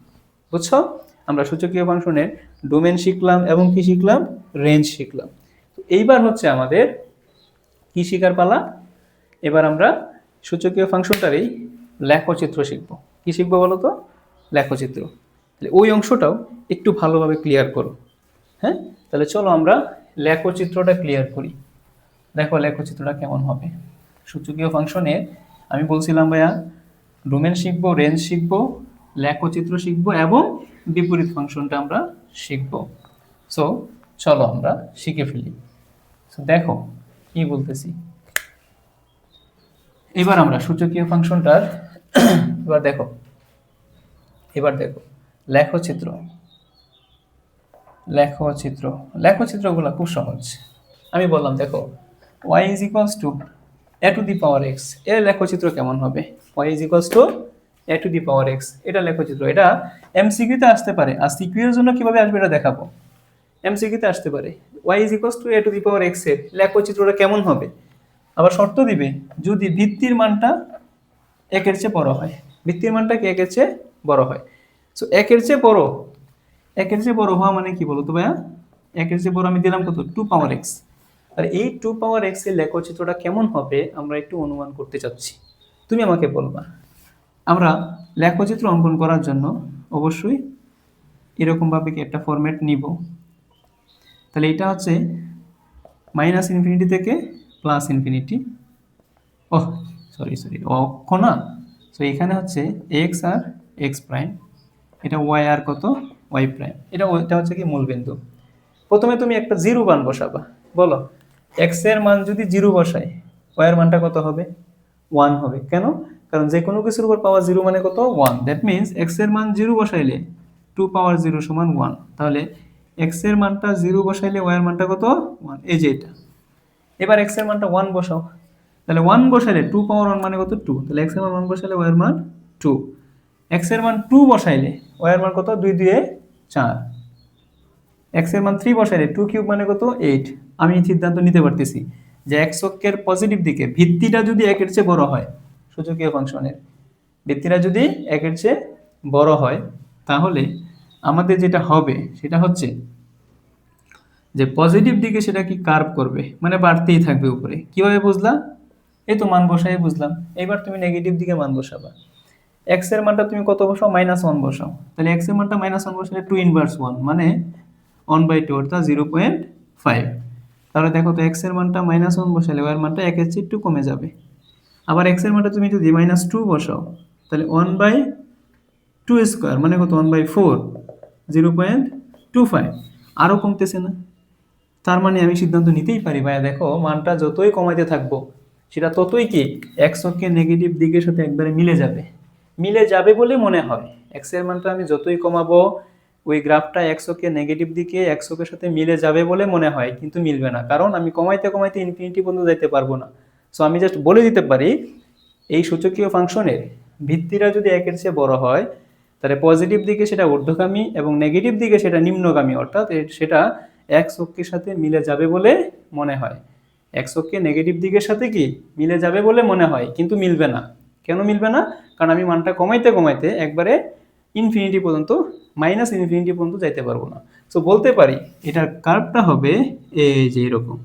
বুঝছো? আমরা সূচকীয় ফাংশনের ডোমেন শিখলাম এবং কি শিখলাম, রেঞ্জ শিখলাম। তো এইবার হচ্ছে আমাদের কি শিকার পালা, এবার আমরা সূচকীয় ফাংশনটারই লেখচিত্র শিখব। কি শিখবো বলো তো, লেখচিত্র। তাহলে ওই অংশটাও একটু ভালোভাবে ক্লিয়ার করো। হ্যাঁ, তাহলে চলো আমরা লেখচিত্রটা ক্লিয়ার করি। দেখো লেখচিত্রটা কেমন হবে। সূচকীয় ফাংশনে আমি বলছিলাম ভাইয়া ডোমেন শিখবো, রেঞ্জ শিখবো, লেখচিত্র শিখবো এবং বিপরীত ফাংশনটা আমরা শিখবো। সো চলো আমরা শিখে ফেলি। সো দেখো কি বলতেছি। এবার আমরা সূচকীয় ফাংশনটার এবার দেখো লেখচিত্র। লেখচিত্রগুলো খুব সহজ। আমি বললাম দেখো y is equals to a to the power x, এর লেখচিত্র কেমন হবে। y is equals to a to the power x, এটা লেখচিত্র। এটা এমসিকিউ তে আসতে পারে, আর সিকিউ এর জন্য কিভাবে আসবে এটা দেখাবো। এমসিকিউ তে আসতে পারে y is equals to a to the power x এর লেখচিত্রটা কেমন হবে। আবার শর্ত দিবে যদি ভিত্তির মানটা একের চেয়ে বড় হয়। ভিত্তির মানটা কি একের চেয়ে বড় হয়। সো একের চেয়ে বড় হওয়া মানে কি বলতো ভাইয়া, একের চেয়ে বড় আমি দিলাম কত, 2 পাওয়ার x। আর এই 2 পাওয়ার x এর লেখচিত্রটা কেমন হবে আমরা একটু অনুমান করতে চাচ্ছি, তুমি আমাকে বলবা। আমরা লেখচিত্র অঙ্কন করার জন্য অবশ্যই এরকম ভাবে কি একটা ফরম্যাট নিব। তাহলে এটা হচ্ছে -ইনফিনিটি থেকে +ইনফিনিটি, সরি অক্ষ না। সো এখানে হচ্ছে x আর x প্রাইম, এটা y আর কত y প্রাইম, এটা হচ্ছে কি মূলবিন্দু। প্রথমে তুমি একটা 0 মান বসাবা। বলো x এর মান যদি 0 বসাই y এর মানটা কত হবে, 1 হবে। কেন, কারণ যে কোনো কিছুর উপর পাওয়ার 0 মানে কত, 1। দ্যাট মিন্স x এর মান 0 বসাইলে 2 পাওয়ার 0 সমান 1। তাহলে x এর মানটা 0 বসাইলে y এর মানটা কত, 1। এই যে এটা। এবার x এর মানটা 1 বসাও। তাহলে 1 বসাইলে 2 পাওয়ার 1 মানে কত, 2। তাহলে x এর মান 1 বসাইলে y এর মান 2। x এর মান 2 বসাইলে y এর মান কত, 2 2 4। x এর মান 3 বসাইলে 2 কিউব মানে কত, 8। আমি সিদ্ধান্ত নিতে পারতেছি যে x অক্ষের পজিটিভ দিকে ভিত্তিটা যদি 1 এর চেয়ে বড় হয়, সূচকীয় ফাংশনের ভিত্তিটা যদি 1 এর চেয়ে বড় হয়, তাহলে আমাদের যেটা হবে সেটা হচ্ছে যে পজিটিভ দিকে সেটা কি কার্ভ করবে, মানে বাড়তেই থাকবে উপরে। কিভাবে বুঝলা, এই তো মান বসাই বুঝলাম। এবার তুমি নেগেটিভ দিকে মান বসাবা। x এর মানটা তুমি কত বসাও, -1 বসাও। তাহলে x এর মানটা -1 বসালে 2 ইনভার্স 1 মানে 1/2 অর্থাৎ 0.5। তাহলে দেখো তো x এর মানটা -1 বসালে y এর মানটা 1 এর চেয়ে একটু কমে যাবে। আবার x এর মানটা তুমি যদি -2 বসাও তাহলে 1/2 স্কয়ার মানে কত, 1/4, 0.25, আরো কমতেছে না। তার মানে আমি সিদ্ধান্ত নিতেই পারি ভাইয়া দেখো মানটা যতই কমাইতে থাকবো সেটা ততই কি x অক্ষের নেগেটিভ দিকের সাথে একবারে মিলে যাবে বলে মনে হয়। x এর মানটা আমি যতই কমাবো ওই গ্রাফটা x অক্ষের নেগেটিভ দিকে x অক্ষের সাথে মিলে যাবে বলে মনে হয়, কিন্তু মিলবে না, কারণ আমি কমাইতে ইনফিনিটি পর্যন্ত যাইতে পারবো না। সো আমি জাস্ট বলে দিতে পারি এই সূচকীয় ফাংশনের ভিত্তিটা যদি 1 এর চেয়ে বড় হয় তাহলে পজিটিভ দিকে সেটা ঊর্ধ্বগামী এবং নেগেটিভ দিকে সেটা নিম্নগামী, অর্থাৎ সেটা x অক্ষের সাথে মিলে যাবে বলে মনে হয়। x অক্ষের নেগেটিভ দিকের সাথে কি মিলে যাবে বলে মনে হয়, কিন্তু মিলবে না। কেন মিলবে না, কারণ আমি মানটা কমাইতে একবারে ইনফিনিটি পর্যন্ত -ইনফিনিটি পর্যন্ত যাইতে পারবো না। সো বলতে পারি এটার কার্ভটা হবে এই যে এরকম।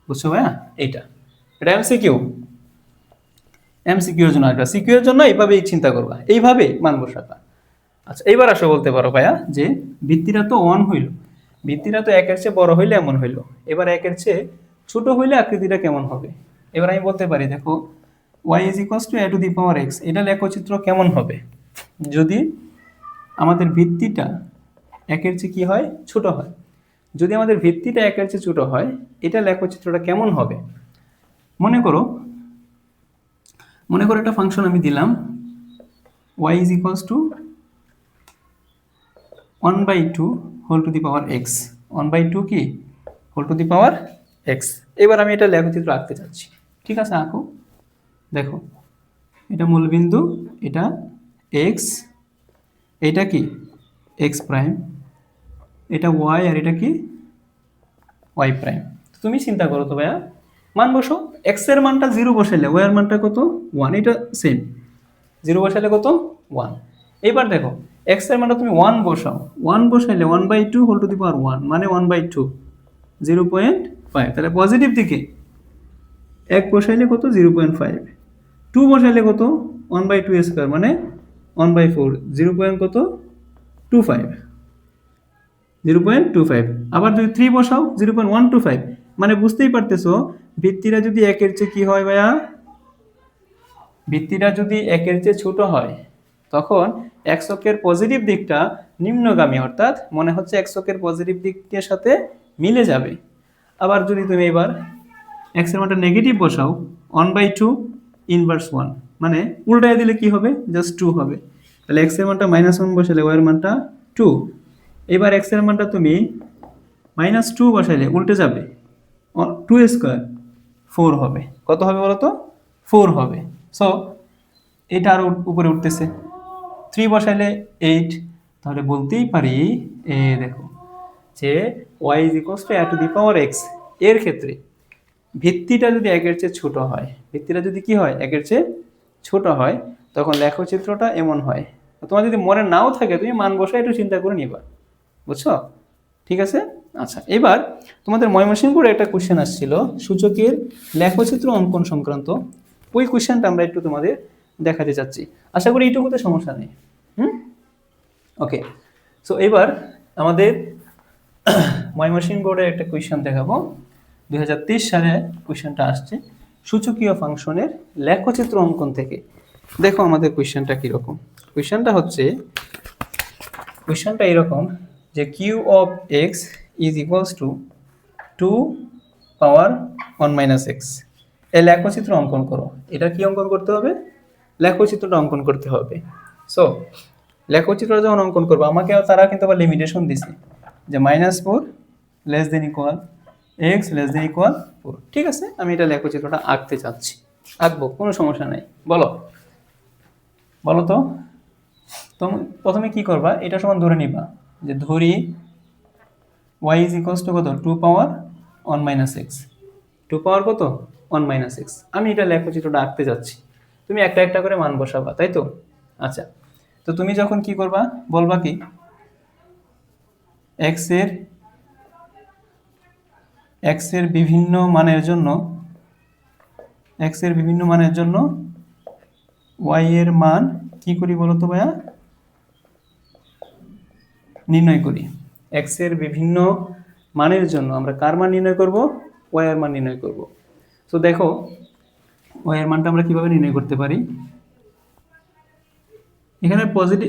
বুঝছো ভাইয়া, এটা এমসিকিউ এর জন্য। একটা সিকিউ এর জন্য এইভাবেই চিন্তা করবা, এইভাবে মান বসাবা। আচ্ছা এইবার আসো বলতে পারো ভাইয়া যে ভিত্তিটা তো 1 হইল, ভিত্তিটা তো 1 এর চেয়ে বড় হইলে এমন হইল, এবার 1 এর চেয়ে ছোট হইলে আকৃতিটা কেমন হবে। এবার আমি বলতে পারি দেখো y is equals to a to the power x, এটা লেখচিত্র কেমন হবে যদি আমাদের ভিত্তিটা 1 এর চেয়ে কি হয়, ছোট হয়। যদি আমাদের ভিত্তিটা 1 এর চেয়ে ছোট হয় এটা লেখচিত্রটা কেমন হবে। মনে করো একটা ফাংশন আমি দিলাম y is equals to 1/2 whole to the power x, 1/2 কি whole to the power x। এবার আমি এটা লেখচিত্র আঁকতে চাচ্ছি। ঠিক আছে, আঁকো। দেখো এটা মূলবিন্দু, এটা x, এটা কি x প্রাইম, এটা y আর এটা কি y প্রাইম। তুমি চিন্তা করো তো ভাইয়া, মান বসো। x এর মানটা 0 বসাইলে y এর মানটা কত, 1, এটা সেম। 0 বসাইলে কত, 1। এবার দেখো এক্স এর মানটা তুমি 1 বসাও, 1 বসাইলে 1/2 হোল টু দি পাওয়ার 1 মানে 1/2, 0.5। তাহলে পজিটিভ দিকে 1 বসাইলে কত 0.5, 2 বসাইলে কত 1/2 স্কয়ার মানে 1/4, 0. কত 25, 0.25। আবার যদি 3 বসাও 0.125, মানে বুঝতেই পারতেছো ভিত্তিটা যদি একের চেয়ে কি হয় ভাইয়া, ভিত্তিটা যদি একের চেয়ে ছোট হয় তখন এক্স অক্ষের পজিটিভ দিকটা নিম্নগামী, অর্থাৎ মনে হচ্ছে এক্স অক্ষের পজিটিভ দিকের সাথে মিলে যাবে। আবার যদি তুমি এবার এক্স এর মানটা নেগেটিভ বসাও 1/2 ইনভার্স 1 মানে উল্টায় দিলে কি হবে, জাস্ট 2 হবে। তাহলে এক্স এর মানটা -1 বসালে ওয়াই এর মানটা 2। এবার এক্স এর মানটা তুমি -2 বসাইলে উল্টে যাবে, 2 স্কয়ার 4 হবে। কত হবে বলো তো, 4 হবে। সো এটা আরো উপরে উঠতেছে, 3 বসাইলে 8। তাহলে বলতেই পারি দেখো যে y a to the power x এর ক্ষেত্রে ভিত্তিটা যদি একের চেয়ে ছোট হয়, ভিত্তিটা যদি কি হয় একের চেয়ে ছোট হয়, তখন লেখচিত্রটা এমন হয়। তোমার যদি মনে নাও থাকে তুমি মান বসায় একটু চিন্তা করে নিবা, বুঝছো? ঠিক আছে। আচ্ছা, এবার তোমাদের ময়মনসিংহ একটা কোশ্চেন আসছিল সূচকের লেখচিত্র অঙ্কন সংক্রান্ত, ওই কোশ্চেনটা আমরা একটু তোমাদের দেখাতে চাচ্ছি। আশা করি এইটুকুতে সমস্যা নেই। ওকে, সো এবার আমাদের ময়মনসিংহ বোর্ডের একটা কোশ্চেন দেখাবো। 2023 সালে কোশ্চেনটা আসছে সূচকীয় ফাংশনের লেখচিত্র অঙ্কন থেকে। দেখো আমাদের কোশ্চেনটা কিরকম। কোশ্চেনটা এরকম যে Q of x is equals to 2 power 1 minus x. এই লেখচিত্র অঙ্কন করো। এটা কি অঙ্কন করতে হবে, লেখচিত্রটা অঙ্কন করতে হবে। সো লেখচিত্রটা যখন অঙ্কন করবো আমাকে তারা কিন্তু আবার লিমিটেশন দিছে যে -4 less than equal x less than equal 4। ঠিক আছে, আমি এটা লেখচিত্রটা আঁকতে চাচ্ছি, আঁকবো, কোনো সমস্যা নাই। বলো তো তুমি প্রথমে কি করবা, এটা সমান ধরে নিবা যে ধরি y ইজ ইকুয়ালস টু কত 2 পাওয়ার 1 মাইনাস এক্স, 2 পাওয়ার কত 1 মাইনাস এক্স। আমি এটা লেখচিত্রটা আঁকতে যাচ্ছি, তুমি একটা একটা করে মান বসাবা, তাই তো? আচ্ছা, তো তুমি যখন কি করবা বলবা কি x এর বিভিন্ন মানের জন্য y এর মান কি করি বলো তো ভাইয়া, নির্ণয় করি। x এর বিভিন্ন মানের জন্য আমরা কার মান নির্ণয় করব, y এর মান নির্ণয় করব। তো দেখো y এর মানটা আমরা কিভাবে নির্ণয় করতে পারি, এখানে পজিটিভ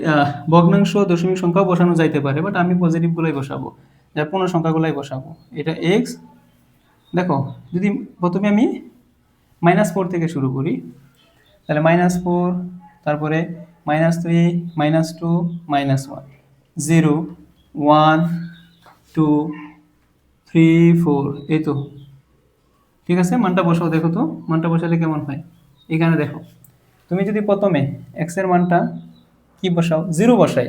ভগ্নাংশ দশমিক সংখ্যাও বসানো যাইতে পারে, বাট আমি পজিটিভগুলোই বসাবো, যার পূর্ণ সংখ্যাগুলোই বসাবো। এটা x, দেখো যদি প্রথমে আমি -4 থেকে শুরু করি তাহলে -4, তারপরে -3, -2, -1, 0, 1, 2, 3, 4, এই তো। ঠিক আছে, মানটা বসাও, দেখো তো মানটা বসালে কেমন হয়। এখানে দেখো তুমি যদি প্রথমে x এর মানটা কি বসাও, 0 বসাই,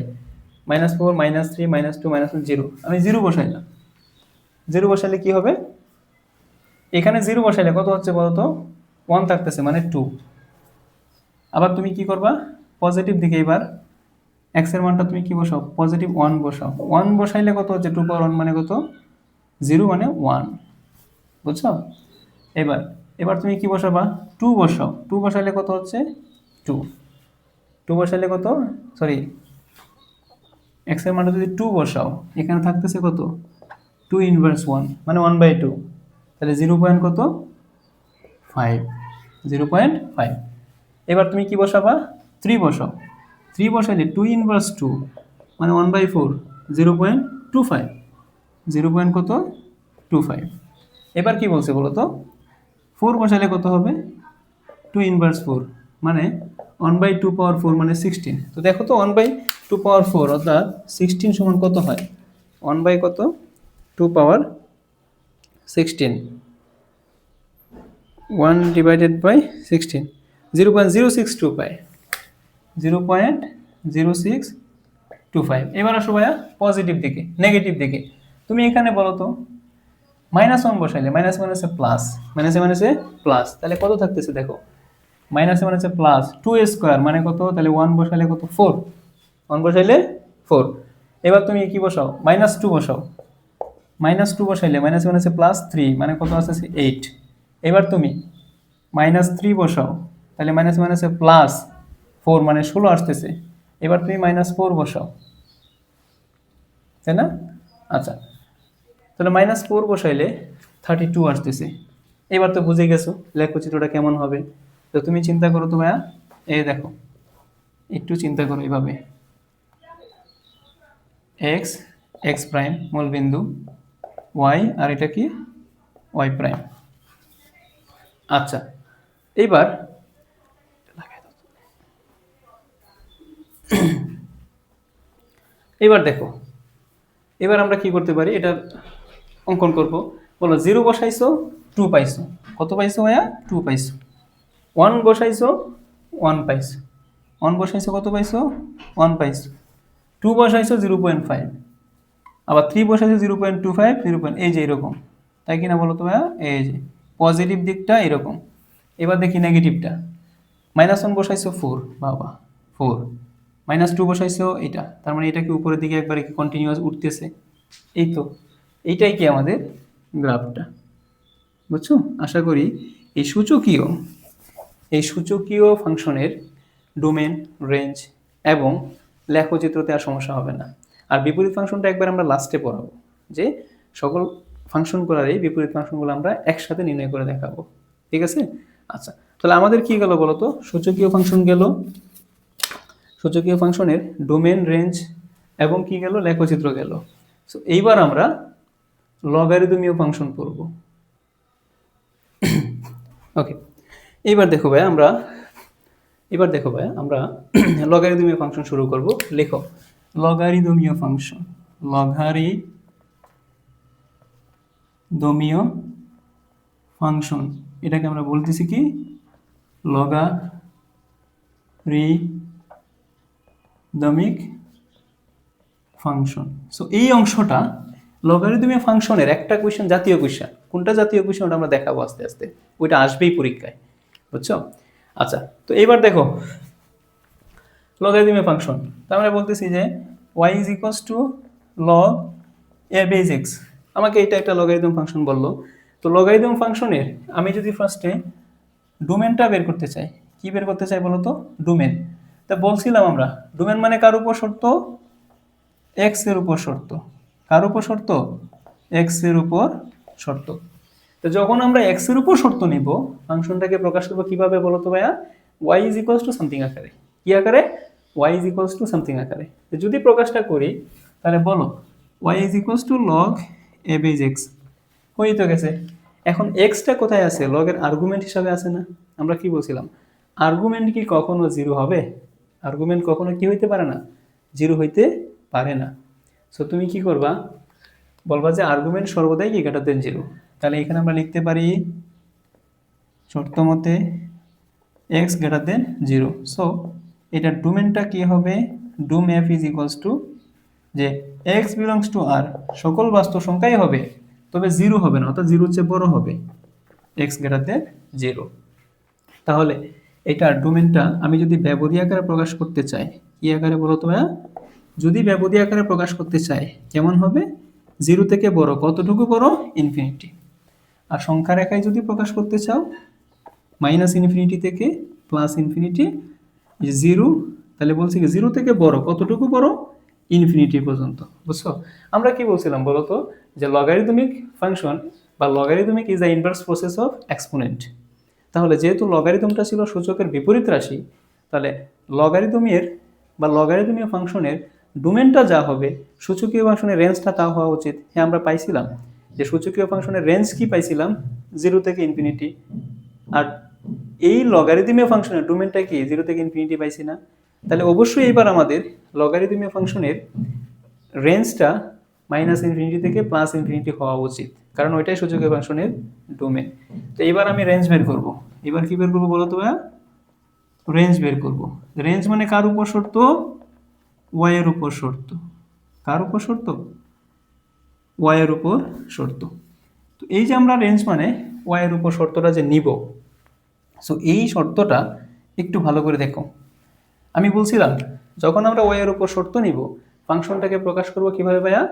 -4, -3, -2, -1, 0, আমি 0 বসাইলাম। 0 বসালে কি হবে, এখানে 0 বসাইলে কত হচ্ছে বলতো, 1 থাকতেছে মানে 2। আবার তুমি কি করবা পজিটিভ দিকে, এবার x এর মানটা তুমি কি বসাও, পজিটিভ 1 বসাও। 1 বসাইলে কত হচ্ছে 2 পাওয়ার 1 মানে কত, 0 মানে 1, বুঝছো? এবার তুমি কি বসাবা, 2 বসাও। 2 বসাইলে কত হচ্ছে 2, 2 বসাইলে কত, সরি x এর মানটা যদি 2 বসাও, এখানে থাকতেছে কত 2 ইনভার্স 1 মানে 1/2, তাহলে 0 পয়েন্ট কত 5, 0.5। এবার তুমি কি বসাবা, 3 বসাও। 3 বসাইলে 2 ইনভার্স 2 মানে 1/4, 0.25, 0 পয়েন্ট কত 25। এবার কি বলছে বলো তো, 4 বসাইলে কত হবে, 2 ইনভার্স 4 মানে 1/2 পাওয়ার 4 মানে 16। তো দেখো তো 1/2 পাওয়ার 4 অর্থাৎ 16 সমান কত হয়, 1/2 পাওয়ার 16, 1 ডিভাইডেড বাই 16, 0.062 পায়, 0.0625। এবার আসো ভাইয়া পজিটিভ দিকে, নেগেটিভ দিকে। তুমি এখানে বলো তো -1 বসাইলে, মাইনাস মাইনাসে প্লাস, মাইনাসে প্লাস, তাহলে কত থাকতেছে দেখো, মাইনাসে প্লাস 2 স্কোয়ার মানে কত, তাহলে 1 বসাইলে কত 4, 1 বসাইলে 4। এবার তুমি কি বসাও, -2 বসাও। -2 বসাইলে -1 +3 মানে কত আসছে 8। এবার তুমি -3 বসাও, তাহলে -1 +4 মানে 16 আসতেছে। এবার তুমি -4 বসাও, তাই না? আচ্ছা, তাহলে -4 বসাইলে 32 আসতেছে। এবার তো বুঝে গেছো লেখচিত্রটা কেমন হবে। তো তুমি চিন্তা করো তো ভাইয়া, এই দেখো, একটু চিন্তা করো এইভাবে, এক্স, এক্স প্রাইম মূলবিন্দু, ওয়াই আর এটা কি ওয়াই প্রাইম। আচ্ছা, এইবার এবার দেখো, এবার আমরা কি করতে পারি, এটা অঙ্কন করব। বলো 0 বসাইছো 2 পাইছো, কত পাইছো ভাইয়া 2 পাইছো। 1 বসাইছো 1 পাইছো, 1 বসাইছো কত পাইছো 1 পাইছো। 2 বসাইছো 0.5, আবার 3 বসাইছো 0.25, এই যে এরকম, তাই কিনা বলো তো ভাইয়া? এই যে পজিটিভ দিকটা এরকম। এবার দেখি নেগেটিভটা, -1 বসাইছো 4, বাবা 4, -2 বসাইছো এটা, তার মানে এটা কি উপরের দিকে একবারে কি কন্টিনিউয়াস উঠতেছে। এই তো, এইটাই কি আমাদের গ্রাফটা, বুঝছো? আশা করি এই সূচকীয় ফাংশনের ডোমেন, রেঞ্জ এবং লেখচিত্রতে আর সমস্যা হবে না। আর বিপরীত ফাংশনটা একবার আমরা লাস্টে পড়াবো, যে সকল ফাংশনগুলোর এই বিপরীত ফাংশনগুলো আমরা একসাথে নির্ণয় করে দেখাবো, ঠিক আছে? আচ্ছা, তাহলে আমাদের কি গেল বলো তো, সূচকীয় ফাংশন গেল, সূচকীয় ফাংশনের ডোমেন, রেঞ্জ এবং কি গেল, লেখচিত্র গেল। সো এইবার আমরা লগারিদমীয় ফাংশন পড়ব। ওকে, এবার দেখো ভাই আমরা লগারিদমীয় ফাংশন শুরু করব। লেখো লগারিদমীয় ফাংশন, লগারিদমীয় ফাংশন, এটাকে আমরা বলতেছি কি লগারিদমিক ফাংশন। সো এই অংশটা লগারিদমীয় ফাংশনের একটা কোয়েশ্চেন, জাতীয় কোয়েশ্চেন। কোনটা জাতীয় কোয়েশ্চেন ওটা আমরা দেখাবো আস্তে আস্তে, ওইটা আসবেই পরীক্ষায়, বুঝছো? আচ্ছা, তো এবার দেখো লগারিদমীয় ফাংশন, তার মানে বলতেছি যে y is equals to log a base x, আমাকে এটা একটা লগারিদম ফাংশন বললো। তো লগারিদম ফাংশনের আমি যদি ফার্স্টে ডোমেনটা বের করতে চাই, কি বের করতে চাই বলো তো, ডোমেন। তা বলছিলাম আমরা ডোমেন মানে কার উপর শর্ত, এক্স এর উপর শর্ত। কার উপর শর্ত, এক্স এর উপর শর্ত। তো যখন আমরা এক্স এর উপর শর্ত নিব, ফাংশনটাকে প্রকাশ করবো কিভাবে বলো তো ভাইয়া, y is equals to something আকারে। কি আকারে, y is equals to something আকারে। তো যদি প্রকাশটা করি তাহলে বলো y is equals to log a base x, হয়ে তো গেছে। এখন এক্সটা কোথায় আছে, লগের আর্গুমেন্ট হিসাবে আছে না। আমরা কি বলছিলাম, আর্গুমেন্ট কি কখনো জিরো হবে, আর্গুমেন্ট কখনো কি হইতে পারে না, জিরো হইতে পারে না। সো তুমি কি করবা, বলবা যে আর্গুমেন্ট সর্বদাই কি গ্রেটার দেন জিরো। তাহলে এখানে আমরা লিখতে পারি শর্ত মতে x greater than zero. So এটা ডোমেনটা কি হবে, ডোম f ইজ ইকুয়ালস টু যে x বিলংস টু r, সকল বাস্তব সংখ্যাই হবে, তবে জিরো হবে না, অর্থাৎ জিরোর চেয়ে বড় হবে, x গ্রেটার দেন জিরো। তাহলে এটা ডোমেনটা আমি যদি ব্যবধি আকারে প্রকাশ করতে চাই, কি আকারে বলো তো ভাইয়া, যদি ব্যবধি আকারে প্রকাশ করতে চাই কেমন হবে, জিরো থেকে বড়, কতটুকু বড়, ইনফিনিটি। আর সংখ্যা রেখায় যদি প্রকাশ করতে চাও, -ইনফিনিটি থেকে +ইনফিনিটি, জিরো, তাহলে বলছি কি জিরো থেকে বড়, কতটুকু বড়, ইনফিনিটি পর্যন্ত, বুঝছো? আমরা কি বলছিলাম বলতো, যে লগারিদমিক ফাংশন বা logarithmic is the inverse process of exponent. তাহলে যেহেতু লগারিদমটা ছিল সূচকের বিপরীত রাশি, তাহলে লগারিদমের বা লগারিদমীয় ফাংশনের ডোমেনটা যা হবে, সূচকীয় ফাংশনের রেঞ্জটা তা হওয়া উচিত। হ্যাঁ, আমরা পাইছিলাম যে সূচকীয় ফাংশনের রেঞ্জ কি পাইছিলাম, 0 থেকে ইনফিনিটি। আর এই লগারিদমীয় ফাংশনের ডোমেনটা কি 0 থেকে ইনফিনিটি পাইছি না। তাহলে অবশ্যই এবার আমাদের লগারিদমীয় ফাংশনের রেঞ্জটা -ইনফিনিটি থেকে +ইনফিনিটি হওয়া উচিত, কারণ ওইটাই সূচকীয় ফাংশনের ডোমেন। তো এবার আমি রেঞ্জ বের করব। এবার কি বের করবো বলো তো ভাইয়া, রেঞ্জ বের করব। রেঞ্জ মানে কার উপর শর্ত, y এর উপর শর্ত। কার উপর শর্ত, y এর উপর শর্ত। তো এই যে আমরা রেঞ্জ মানে y এর উপর শর্তটা যে নিব, সো এই শর্তটা একটু ভালো করে দেখো। আমি বলছিলাম যখন আমরা ওয়াই এর উপর শর্ত নিব ফাংশনটাকে প্রকাশ করব কিভাবে ভাইয়া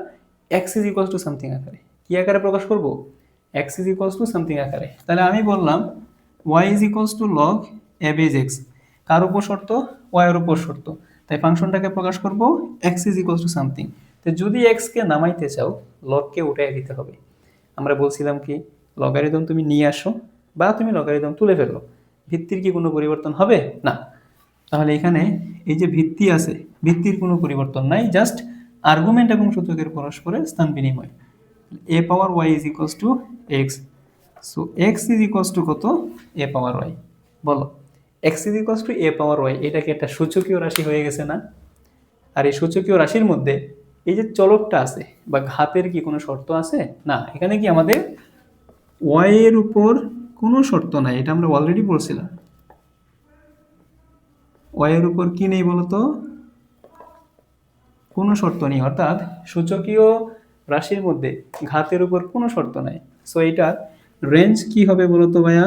x is equals to something আকারে। কি আকারে প্রকাশ করব? X is equals to something আকারে। তাহলে আমি বললাম y is equals to log a base x. কার উপর শর্ত? ওয়াই এর উপর শর্ত। তাই ফাংশনটাকে প্রকাশ করব x is equals to something. তো যদি এক্স কে নামাইতে চাও লগকে উঠাই দিতে হবে। আমরা বলছিলাম কি লগারিদম তুমি নিয়ে আসো বা তুমি লগারিদম তুলে ফেলো, ভিত্তির কি কোনো পরিবর্তন হবে না। তাহলে এখানে এই যে ভিত্তি আছে, ভিত্তির কোনো পরিবর্তন নাই, জাস্ট আর্গুমেন্ট এবং সূচকের পরস্পরের স্থান বিনিময়। A power y is equals to x. So x is equals to কত? A power y. বলো x is equals to a power y, এটা কি একটা সূচকীয় রাশি হয়ে গেছে না? আর এই সূচকীয় রাশির মধ্যে এই যে চলকটা আছে বা ঘাতের কি কোনো শর্ত আছে? না, এখানে কি আমাদের ওয়াই এর উপর কোনো শর্ত নাই, এটা আমরা অলরেডি বলছিলাম। ওয়াই এর উপর কি নেই বলতো? কোনো শর্ত নেই, অর্থাৎ সূচকীয় রাশির মধ্যে ঘাতের উপর কোনো শর্ত নাই। সো এটার রেঞ্জ কি হবে বলতো ভাইয়া?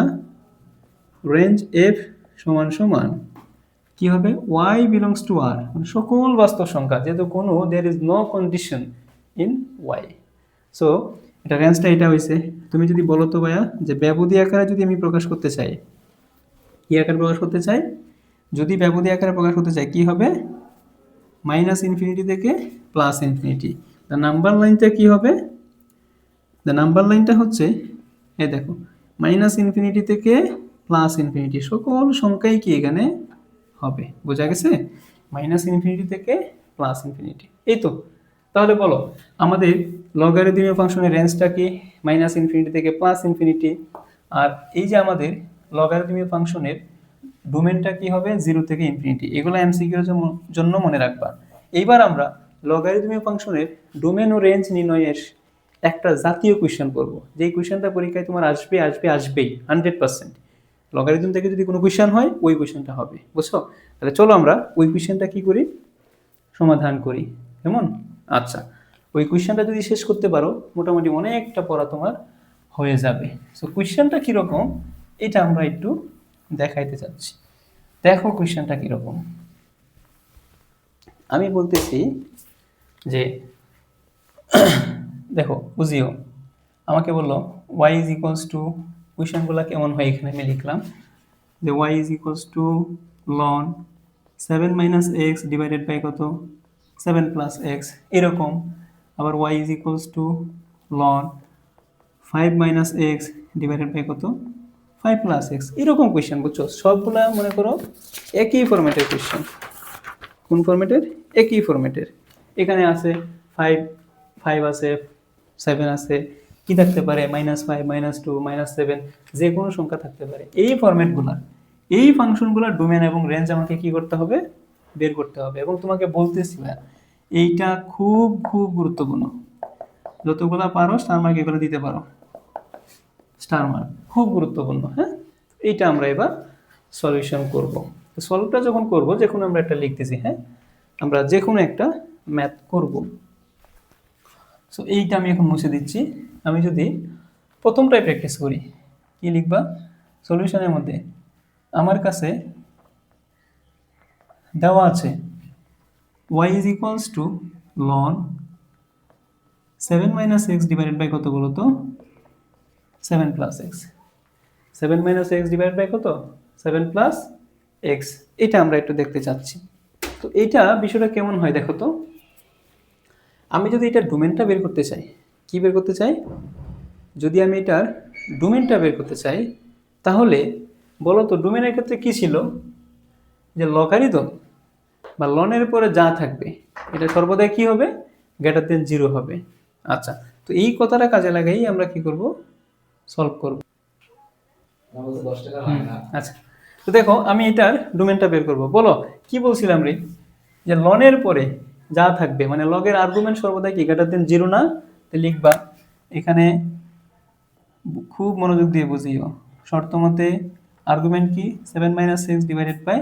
রেঞ্জ এফ সমান সমান কি হবে? ওয়াই বিলংস টু আর, মানে সকল বাস্তব সংখ্যা, যেহেতু কোনো there is no condition in y. So এটা রেঞ্জটা এটা হয়েছে। তুমি যদি বলো তো ভাইয়া যে ব্যবধি আকারে যদি আমি প্রকাশ করতে চাই, কি আকারে প্রকাশ করতে চাই? যদি ব্যবধি আকারে প্রকাশ করতে চাই কি হবে? মাইনাস ইনফিনিটি থেকে প্লাস ইনফিনিটি। দ্য নাম্বার লাইনটা কি হবে? দ্য নাম্বার লাইনটা হচ্ছে এই দেখো মাইনাস ইনফিনিটি থেকে প্লাস ইনফিনিটি, সকল সংখ্যাই কি এখানে হবে। বোঝা গেছে? মাইনাস ইনফিনিটি থেকে প্লাস ইনফিনিটি, এই তো। তাহলে বলো আমাদের লগারিদমীয় ফাংশনের রেঞ্জটা কি? মাইনাস ইনফিনিটি থেকে প্লাস ইনফিনিটি। আর এই যে আমাদের লগারিদমীয় ফাংশনের ডোমেনটা কি হবে? 0 থেকে ইনফিনিটি। এগুলো এমসিকিউ এর জন্য মনে রাখবা। এইবার আমরা লগারিদমীয় ফাংশনের ডোমেন ও রেঞ্জ নির্ণয়ের একটা জাতীয় কোয়েশ্চেন করব, যেই কোয়েশ্চেনটা পরীক্ষায় তোমার আসবেই 100%। লগারিদম থেকে যদি কোনো কোয়েশ্চেন হয় ওই কোয়েশ্চেনটা হবে, বুঝছো? তাহলে চলো আমরা ওই কোয়েশ্চেনটা কি করি, সমাধান করি। কেমন? আচ্ছা, ওই কোয়েশ্চেনটা যদি শেষ করতে পারো মোটামুটি অনেকটা পড়া তোমার হয়ে যাবে। সো কোয়েশ্চেনটা কীরকম এটা আমরা একটু দেখাইতে চাচ্ছি। দেখো কোয়েশ্চেনটা কীরকম। আমি বলতেছি যে দেখো বুঝিও, আমাকে বললো ওয়াই ইজ ইকুয়ালস টু, কোয়েশ্চেনগুলো কেমন হয় এখানে আমি লিখলাম যে y is equals to ln 7 minus x divided by কত? 7 প্লাস এক্স, এরকম। আবার y is equals to ln 5 minus x divided by কত? 5 প্লাস এক্স, এরকম কোয়েশ্চেন, বুঝছো? সবগুলা মনে করো একই ফরম্যাটের কোয়েশ্চেন। কোন ফরম্যাটের? একই ফরম্যাটের। এখানে আছে 5 আছে, 7 আছে, কি থাকতে পারে? -5, -2, -7, যে কোনো সংখ্যা থাকতে পারে। এই ফরম্যাটগুলা, এই ফাংশনগুলোর ডোমেন এবং রেঞ্জ আমাকে কি করতে হবে? বের করতে হবে। এবং তোমাকে বলতেছি ভাই এইটা খুব খুব গুরুত্বপূর্ণ, যতগুলা পারো স্টার মার্ক এগুলো দিতে পারো, স্টার মার্ক খুব গুরুত্বপূর্ণ। হ্যাঁ, এইটা আমরা এবার সলিউশন করব। তো সলভটা যখন করব, যে কোনো আমরা একটা লিখতেছি, হ্যাঁ আমরা যে কোনো একটা ম্যাথ করব। সো এইটা আমি এখন মুছে দিচ্ছি। আমি যদি প্রথমটাই প্র্যাকটিস করি, কি লিখবা সলিউশনের মধ্যে? আমার কাছে দেওয়া আছে y is equals to ln 7 minus x divided by কত বলো তো? 7 plus x. 7 minus x divided by কত? 7 প্লাস এক্স। এটা আমরা একটু দেখতে চাচ্ছি। তো এইটা বিষয়টা কেমন হয় দেখো তো। আমি যদি এটার ডোমেনটা বের করতে চাই, কি বের করতে চাই? যদি আমি এটার ডোমেনটা বের করতে চাই তাহলে বলো তো ডোমেনের ক্ষেত্রে কি ছিল? যে লগারিদম বা লনের পরে যা থাকবে এটা সর্বদাই কি হবে? গ্রেটার দেন 0 হবে। আচ্ছা, তো এই কথাটা কাজে লাগাই আমরা কি করব? সলভ করব। আচ্ছা, তো দেখো আমি এটার ডোমেনটা বের করব। বলো কি বলছিলাম রে? যে লনের পরে যা থাকবে, মানে লগের আর্গুমেন্ট সর্বদা কি গ্রেটার দেন 0 না? তো লিখবা এখানে, খুব মনোযোগ দিয়ে বুঝিও। শর্ত মতে আর্গুমেন্ট কি? 7 minus x divided by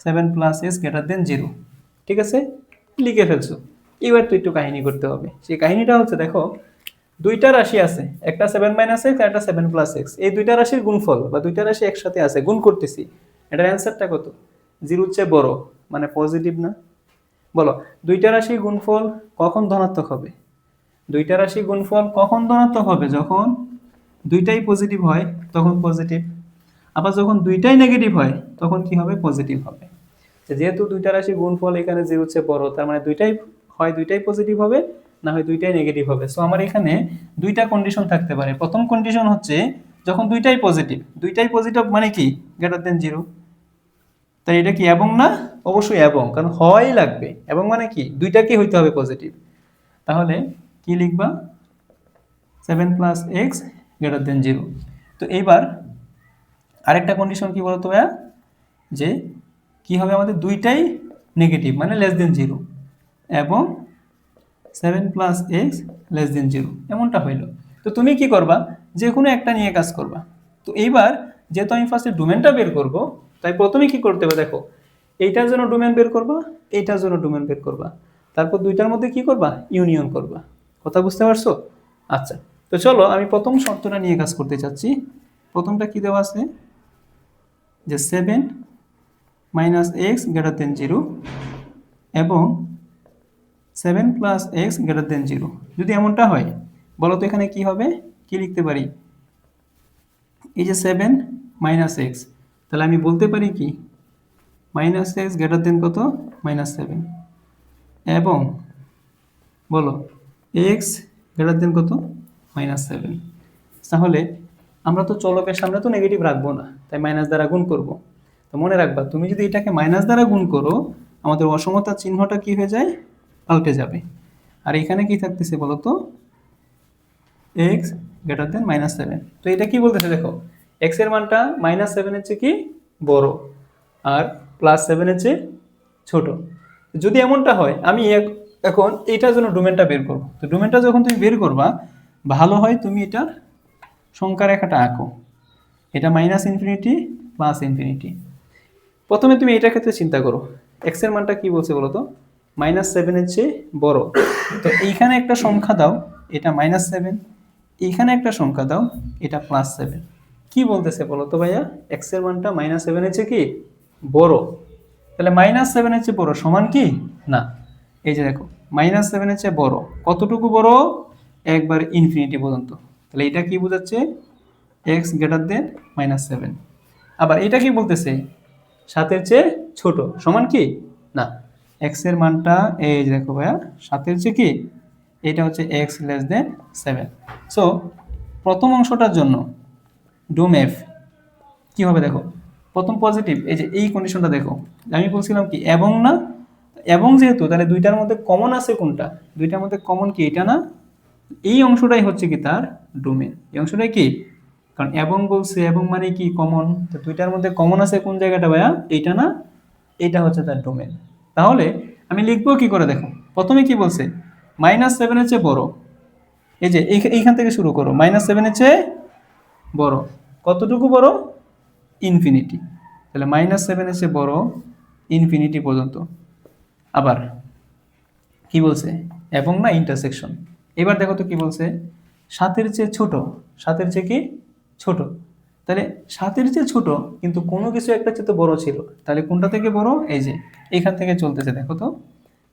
7 plus x greater than 0। ঠিক আছে, লিখে ফেলছো। এবার তো একটু কাহিনী করতে হবে। সেই কাহিনীটা হচ্ছে দেখো দুইটা রাশি আছে, একটা 7 মাইনাস এক্স আর একটা 7 প্লাস এক্স। এই দুইটা রাশির গুণফল বা দুইটা রাশি একসাথে আছে, গুণ করতেছি। এটার অ্যান্সারটা কত? 0 চেয়ে বড় মানে পজিটিভ না? বলো দুইটা রাশির গুণফল কখন ধনাত্মক হবে? দুইটা রাশির গুণফল কখন ধনাত্মক হবে? যখন দুইটাই পজিটিভ হয় তখন পজিটিভ। আবার যখন দুইটাই নেগেটিভ হয় তখন কি হবে? পজিটিভ হবে। যেহেতু দুইটা রাশির গুণফল এখানে 0 চেয়ে বড়, তার মানে দুইটাই পজিটিভ হবে, না হয় দুইটাই নেগেটিভ হবে। সো আমার এখানে দুইটা কন্ডিশন থাকতে পারে। প্রথম কন্ডিশন হচ্ছে যখন দুইটাই পজিটিভ মানে কি? Greater than 0। তাই এটা কি এবং না? অবশ্যই এবং, কারণ হওয়াই লাগবে। এবং মানে কি? দুইটাকেই হইতে হবে পজিটিভ। তাহলে কি লিখবা? 7 প্লাস এক্স গ্রেটার দেন 0। তো এইবার আরেকটা কন্ডিশন কি বলতো ভাইয়া? যে কি হবে আমাদের? দুইটাই নেগেটিভ মানে লেস দেন 0 এবং 7 প্লাস এক্স লেস দেন 0 এমনটা হইলো। তো তুমি কি করবা? যে কোনো একটা নিয়ে কাজ করবা। তো এইবার যেহেতু আমি ফার্স্টে ডোমেনটা বের করব, তাই প্রথমে কি করতে হবে দেখো, এইটার জন্য ডোমেন বের করবা, এইটার জন্য ডোমেন বের করবা, তারপর দুইটার মধ্যে কি করবা? ইউনিয়ন করবা। কথা বুঝতে পারছো? আচ্ছা, তো চলো আমি প্রথম শর্তটা নিয়ে কাজ করতে চাচ্ছি। প্রথমটা কি দেওয়া আছে? যে 7 মাইনাস এক্স গ্রেটার দেন 0 এবং 7 প্লাস এক্স গ্রেটার দেন 0। যদি এমনটা হয় বলো তো এখানে কি হবে? কি লিখতে পারি? এই যে 7 মাইনাস এক্স, তাহলে আমি বলতে পারি কি? মাইনাস এক্স গ্রেটার দেন কত? -7। এবং বলো এক্স গ্রেটার দেন কত? -7। তাহলে আমরা তো চলকের সামনে তো নেগেটিভ রাখবো না, তাই মাইনাস দ্বারা গুণ করব। তো মনে রাখবা, তুমি যদি এটাকে মাইনাস দ্বারা গুণ করো, আমাদের অসমতার চিহ্নটা কি হয়ে যায়? পাল্টে যাবে। আর এখানে কি থাকতেছে বলো তো? এক্স গ্রেটার দেন -7। তো এটা কি বলতেছে দেখো, এক্স এর মানটা -7 এর চেয়ে কি বড় আর +7 এর চেয়ে ছোট। যদি এমনটা হয় আমি এখন এটার জন্য ডোমেনটা বের করব। তো ডোমেনটা যখন তুমি বের করবা, ভালো হয় তুমি এটার সংখ্যা রেখাটা আঁকো। এটা -ইনফিনিটি +ইনফিনিটি। প্রথমে তুমি এটার ক্ষেত্রে চিন্তা করো, এক্স এর মানটা কি বলছে বলো তো? -7 এর চেয়ে বড়। তো এইখানে একটা সংখ্যা দাও, এটা -7। এইখানে একটা সংখ্যা দাও, এটা +7। কি বলতেছে বলো তো ভাইয়া? এক্স এর মানটা -7 এর চেয়ে কি বড়। তাহলে -7 এর চেয়ে বড় সমান কি? না। এই যে দেখো, -7 এর চেয়ে বড় কতটুকু বড়? একবার ইনফিনিটি পর্যন্ত। তাহলে এটা কি বোঝাচ্ছে? এক্স গ্রেটার দেন -7। আবার এটা কি বলতেছে? 7 এর চেয়ে ছোট সমান কি? না। এক্স এর মানটা এই যে দেখো ভাইয়া, 7 এর চেয়ে কি? এটা হচ্ছে এক্স লেস দেন 7। সো প্রথম অংশটার জন্য ডোম এফ কি হবে দেখো, প্রথম পজিটিভ। এই যে এই কন্ডিশনটা দেখো, আমি বলছিলাম কি এবং না? এবং যেহেতু, তাহলে দুইটার মধ্যে কমন আছে কোনটা? দুইটার মধ্যে কমন কি? এটা না? এই অংশটাই হচ্ছে কি তার ডোমেন। এই অংশটাই কি? কারণ এবং বলছে, এবং মানে কি? কমন। তো দুইটার মধ্যে কমন আছে কোন জায়গাটা ভাইয়া? এইটা না? এটা হচ্ছে তার ডোমেন। তাহলে আমি লিখবো কি করে দেখো, প্রথমে কি বলছে? -7 এর চেয়ে বড়। এই যে এইখান থেকে শুরু করো, -7 এর চেয়ে বড় কতটুকু বড়? ইনফিনিটি। তাহলে -7 এর চেয়ে বড় ইনফিনিটি পর্যন্ত। আবার কি বলছে? এবং না ইন্টারসেকশন। এবার দেখো তো কি বলছে? 7 এর চেয়ে ছোট। 7 এর চেয়ে কি ছোট? তাহলে 7 এর চেয়ে ছোট, কিন্তু কোনো কিছু একটা চেয়ে তো বড় ছিল। তাহলে কোনটা থেকে বড়? এই যে এখান থেকে চলতেছে দেখো তো,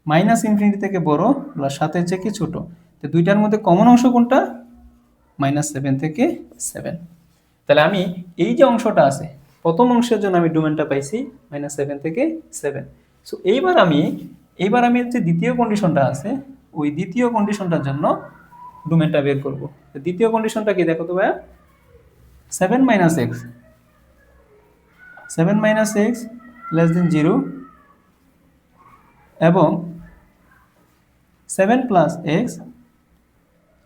-ইনফিনিটি থেকে বড় প্লাস 7 এর চেয়ে কি ছোট। তো দুইটার মধ্যে কমন অংশ কোনটা? -7 থেকে 7। তাহলে আমি এই যে অংশটা আছে, প্রথম অংশের জন্য আমি ডোমেনটা পাইছি -7 থেকে 7। সো এইবার আমি যে দ্বিতীয় কন্ডিশনটা আছে, ওই দ্বিতীয় কন্ডিশনটার জন্য ডোমেনটা বের করব। দ্বিতীয় কন্ডিশনটা কি দেখো তো ভাইয়া? 7 মাইনাস এক্স লেস দেন 0 এবং 7 প্লাস এক্স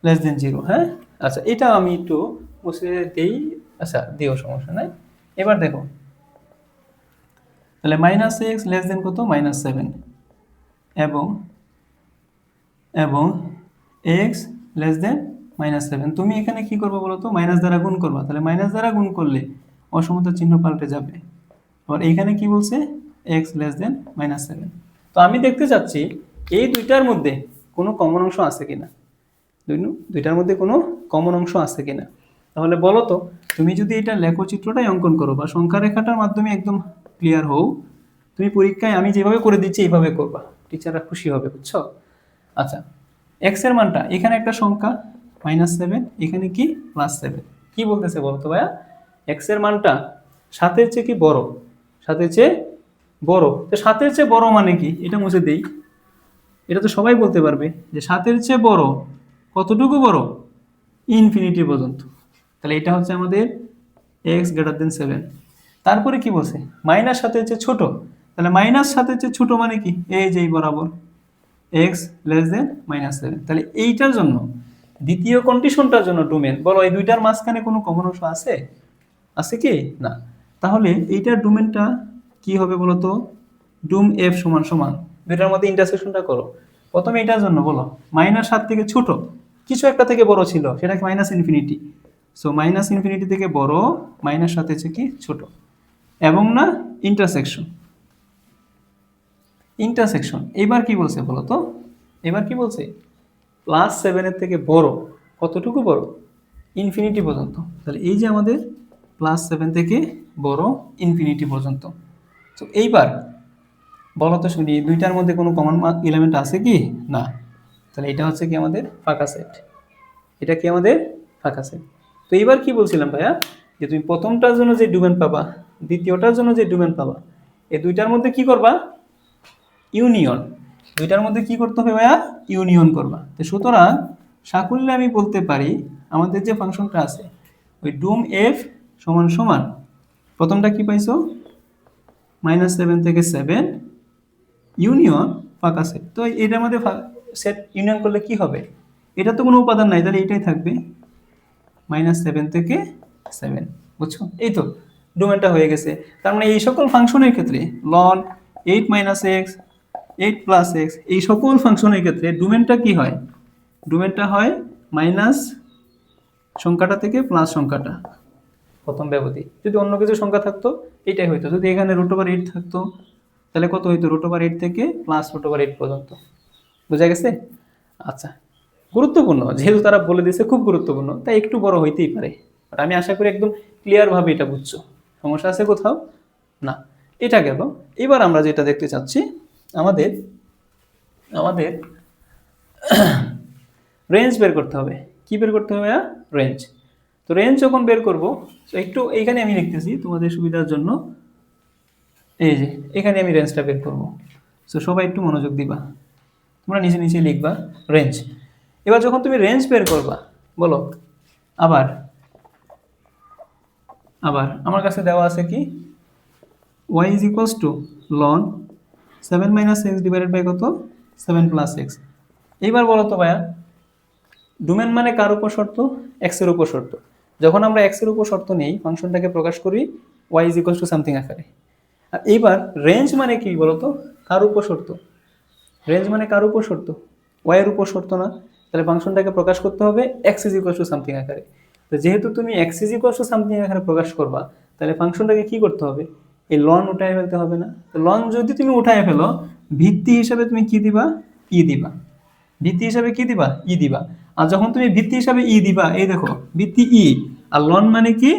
লেস দেন 0। হ্যাঁ, আচ্ছা, এটা আমি একটু মুছে দেই। আচ্ছা, দিও, সমস্যা নাই। এবার দেখো, তাহলে -x লেস দেন কত? -7 এবং x লেস দেন -7। তুমি এখানে কি করবে বলো তো? মাইনাস দ্বারা গুণ করবা। তাহলে মাইনাস দ্বারা গুণ করলে অসমতার চিহ্ন পাল্টে যাবে। আবার এইখানে কি বলছে? x less than -7। তো আমি দেখতে চাচ্ছি এই দুইটার মধ্যে কোনো কমন অংশ আছে কিনা। দুইটার মধ্যে কোনো কমন অংশ আছে কিনা। তাহলে বলো তো, তুমি যদি এটা লেখচিত্রটাই অঙ্কন করো বা সংখ্যা রেখাটার মাধ্যমে একদম ক্লিয়ার হও, তুমি পরীক্ষায় আমি যেভাবে করে দিচ্ছি এইভাবে করবা, টিচাররা খুশি হবে, বুঝছো? আচ্ছা, এক্স এর মানটা এখানে একটা সংখ্যা -7, এখানে কি +7, কি বলতেছে বলো তো ভাইয়া? এক্স এর মানটা 7-এর চেয়ে কি বড়, 7-এর চেয়ে বড়। তো 7-এর চেয়ে বড় মানে কি, এটা মুছে দেই। এটা তো সবাই বলতে পারবে যে 7-এর চেয়ে বড় কতটুকু বড়, ইনফিনিটি পর্যন্ত। তাহলে এটা হচ্ছে আমাদের x greater than 7। তারপরে কি বলছে, -7-এর চেয়ে ছোট, তাহলে -7-এর চেয়ে ছোট মানে কি, এই যে এই বরাবর x <7। তাহলে এইটার জন্য দ্বিতীয় কন্ডিশনটার জন্য ডোমেন বলো, এই দুইটার মাঝখানে কোনো কমন অংশ আছে, আছে কি না? তাহলে এইটার ডোমেনটা কি হবে বলো তো, ডোম f সমান সমান, দুইটার মধ্যে ইন্টারসেকশনটা করো। প্রথমে এটার জন্য বলো -7 থেকে ছোট কিছু একটা থেকে বড় ছিল, সেটা কি -ইনফিনিটি। সো -ইনফিনিটি থেকে বড়, -7 হচ্ছে কি ছোট, এবং না ইন্টারসেকশন। ইন্টারসেকশন এবার কি বলছে বলো তো, এবার কি বলছে, +7-এর থেকে বড় কতটুকু বড়, ইনফিনিটি পর্যন্ত। তাহলে এই যে আমাদের +7 থেকে বড় ইনফিনিটি পর্যন্ত। তো এইবার বলো তো শুনি, দুইটার মধ্যে কোনো কমন এলিমেন্ট আছে কি না? তাহলে এটা হচ্ছে কি আমাদের ফাঁকা সেট, এটা কি আমাদের ফাঁকা সেট। তো এইবার কি বলছিলাম ভাইয়া, যে তুমি প্রথমটার জন্য যে ডোমেন পাবা, দ্বিতীয়টার জন্য যে ডোমেন পাবা, এই দুইটার মধ্যে কি করবা, ইউনিয়ন। দুইটার মধ্যে কি করতে হবে ভাইয়া, ইউনিয়ন করবা। তো সুতরাং সাকুল্যে আমি বলতে পারি আমাদের যে ফাংশনটা আছে ওই ডোম এফ সমান সমান, প্রথমটা কি পাইছো, -7 থেকে 7 ইউনিয়ন ফাঁকা সেট। তো এটার মধ্যে সেট ইউনিয়ন করলে কি হবে, এটা তো কোনো উপাদান নাই, তাহলে এটাই থাকবে -7 থেকে 7, বুঝছো? এই তো ডোমেনটা হয়ে গেছে। তার মানে এই সকল ফাংশনের ক্ষেত্রে ln 8 - x 8 + x, এই সকল ফাংশনের ক্ষেত্রে ডোমেনটা কি হয়, ডোমেনটা হয় মাইনাস সংখ্যাটা থেকে প্লাস সংখ্যাটা, প্রথম ব্যবধি। যদি অন্য কিছু সংখ্যা থাকতো এটাই হইতো, যদি এখানে √8 থাকতো তাহলে কত হইতো, √8 থেকে +√8 পর্যন্ত। বুঝা গেছে? আচ্ছা, গুরুত্বপূর্ণ যেহেতু তারা বলে দিয়েছে, খুব গুরুত্বপূর্ণ, তাই একটু বড় হইতেই পারে, বাট আমি আশা করি একদম ক্লিয়ার ভাবে এটা বুঝছো। সমস্যা আছে কোথাও না? এটা গেল। এবার আমরা যেটা দেখতে চাচ্ছি, আমাদের আমাদের রেঞ্জ বের করতে হবে। কি বের করতে হবে? রেঞ্জ। তো রেঞ্জ যখন বের করব, তো একটু এইখানে আমি লিখতেছি তোমাদের সুবিধার জন্য, এই যে এখানে আমি রেঞ্জটা বের করব। সো সবাই একটু মনোযোগ দিবা, তোমরা নিচে নিচে লিখবা রেঞ্জ। এবার যখন তুমি রেঞ্জ বের করবা, বলো আবার আবার আমার কাছে দেওয়া আছে কি, y = ln 7 - x divided by কত, 7 + x। এইবার বলো তো ভাইয়া, ডোমেন মানে কার উপর শর্ত, x এর উপর শর্ত। যখন আমরা x এর উপর শর্ত নেই, ফাংশনটাকে প্রকাশ করি y = সামথিং আকারে। আর এইবার রেঞ্জ মানে কি বলতো, কার উপর শর্ত, রেঞ্জ মানে কার উপর শর্ত, y এর উপর শর্ত না? তাহলে ফাংশনটাকে প্রকাশ করতে হবে x = সামথিং আকারে। তো যেহেতু তুমি x = সামথিং আকারে প্রকাশ করবা, তাহলে ফাংশনটাকে কি করতে হবে, এই লন উঠায় ফেলতে হবে না? তো লন যদি তুমি উঠায় ফেলো, ভিত্তি হিসাবে তুমি কি দিবা, ই দিবা। ভিত্তি হিসাবে কি দিবা, ই দিবা। আর যখন তুমি ভিত্তি হিসাবে ই দিবা, এই দেখো ভিত্তি ই, আর লন মানে কি,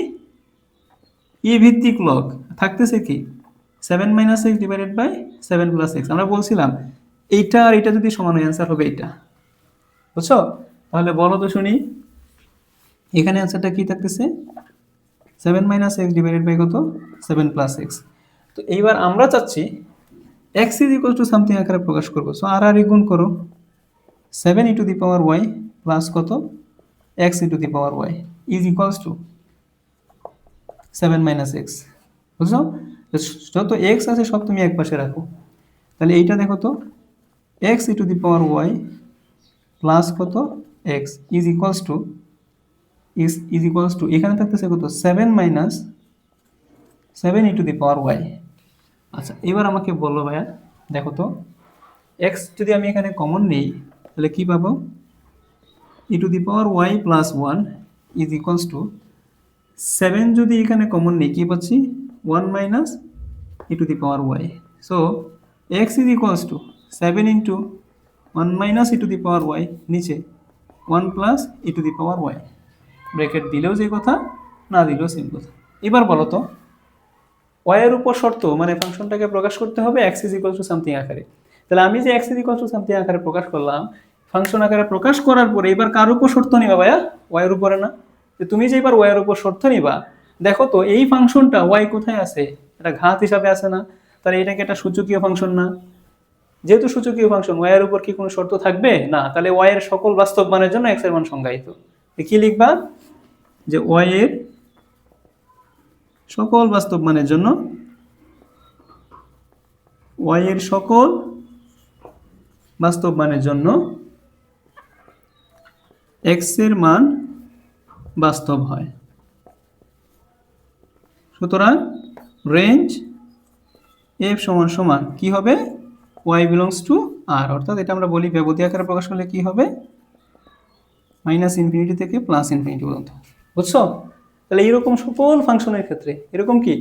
ই ভিত্তিক লগ, থাকতেছে কি 7 - x ডিভাইডেড বাই 7 + x। আমরা বলছিলাম এইটা আর এটা যদি সমান হয়, অ্যান্সার হবে এইটা, বুঝছো? তাহলে বলো তো শুনি, এখানে অ্যান্সারটা কি থাকতেছে, 7 - x ডিভাইডেড বাই কত, 7 + x। তো এইবার আমরা চাচ্ছি x = সামথিং আকারে প্রকাশ করবো। সো আর গুণ করো, 7 × y প্লাস কত, x × y is equals two 7 - x। বুঝছো? যত x আছে সব তুমি এক পাশে রাখো। তাহলে এইটা দেখো তো, x × y প্লাস কত, x ইজ ইকুয়ালস টু এখানে থাকতেছে কত, 7 - 7 × y। আচ্ছা, এবার আমাকে বলো ভাইয়া, দেখো তো x যদি আমি এখানে কমন নিই তাহলে কি পাবো, e⁻y + 1 ইজ ইকুয়ালস টু 7 যদি এখানে কমন নিই কি পাচ্ছি, 1 - e⁻y। So x is equals two 7 × 1 - e⁻y, নিচে 1 + e⁻y। ব্র্যাকেট দিলেও যে কথা, না দিলেও সেম কথা। এবার বলো তো ওয়াই এর উপর শর্ত মানে ফাংশনটাকে প্রকাশ করতে হবে x is equal to something আকারে। তাহলে আমি যে x is equal to something আকারে প্রকাশ করলাম, ফাংশন আকারে প্রকাশ করার পরে এবার কার উপর শর্ত নিবা ভাইয়া? ওয়াই এর উপরে না? যে তুমি যে এবার ওয়াই এর উপর শর্ত নিবা, দেখো তো এই ফাংশনটা ওয়াই কোথায় আছে? এটা ঘাত হিসাবে আছে না? তাহলে এটাকে একটা সূচকীয় ফাংশন না? যেহেতু সূচকীয় ফাংশন, ওয়াই এর উপর কি কোনো শর্ত থাকবে না? তাহলে ওয়াই এর সকল বাস্তব মানের জন্য এক্স এর মান সংজ্ঞায়িত। কি লিখবা? যে ওয়াই এর সকল বাস্তব মানের জন্য ওয়াই এর সকল বাস্তব মানের জন্য এক্স এর মান বাস্তব হয়। সুতরাং রেঞ্জ এফ সমান সমান কি হবে? ওয়াই বিলংস টু আর, অর্থাৎ এটা আমরা বলি ব্যবধি আকারে প্রকাশ করলে কি হবে? -ইনফিনিটি থেকে +ইনফিনিটি পর্যন্ত। বুঝছো? তাহলে এইরকম সকল ফাংশনের ক্ষেত্রে, এরকম কি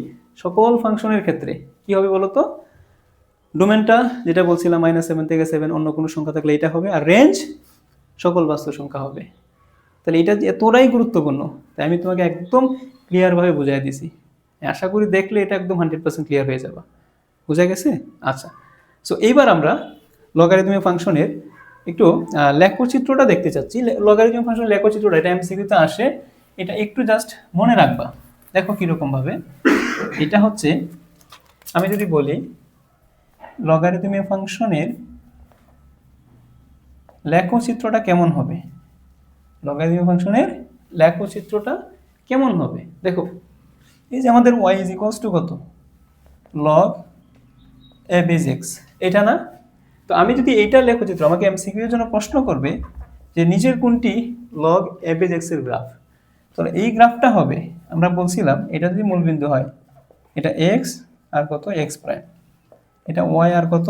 সকল ফাংশনের ক্ষেত্রে কি হবে বলতো? ডোমেনটা যেটা বলছিলাম -7 থেকে 7, অন্য কোনো সংখ্যা থাকলে এটা হবে, আর রেঞ্জ সকল বাস্তব সংখ্যা হবে। তাহলে এটা এতটাই গুরুত্বপূর্ণ, তাই আমি তোমাকে একদম ক্লিয়ারভাবে বুঝাই দিছি। আশা করি দেখলে এটা একদম 100% ক্লিয়ার হয়ে যাবে। বুঝা গেছে? আচ্ছা, সো এইবার আমরা লগারিদমিক ফাংশনের একটু লেখচিত্রটা দেখতে চাচ্ছি। লগারিদমিক ফাংশনের লেখচিত্রটা এটা এমসিকিউতে আসে, এটা একটু জাস্ট মনে রাখবা। দেখো কীরকম ভাবে এটা হচ্ছে, আমি যদি বলি লগারিদমিক ফাংশনের লেখচিত্রটা কেমন হবে, লগারিদমিক ফাংশনের লেখচিত্রটা কেমন হবে? দেখো এই যে আমাদের y ইজ ইকুয়ালস টু কত? log a base x, এটা না? তো আমি যদি এইটার লেখচিত্র, আমাকে এমসিকিউ এর জন্য প্রশ্ন করবে যে নিচের কোনটি log a base x এর গ্রাফ, তাহলে এই গ্রাফটা হবে, আমরা বলছিলাম এটা যদি মূলবিন্দু হয়, এটা x আর কত x প্রাইম, এটা y আর কত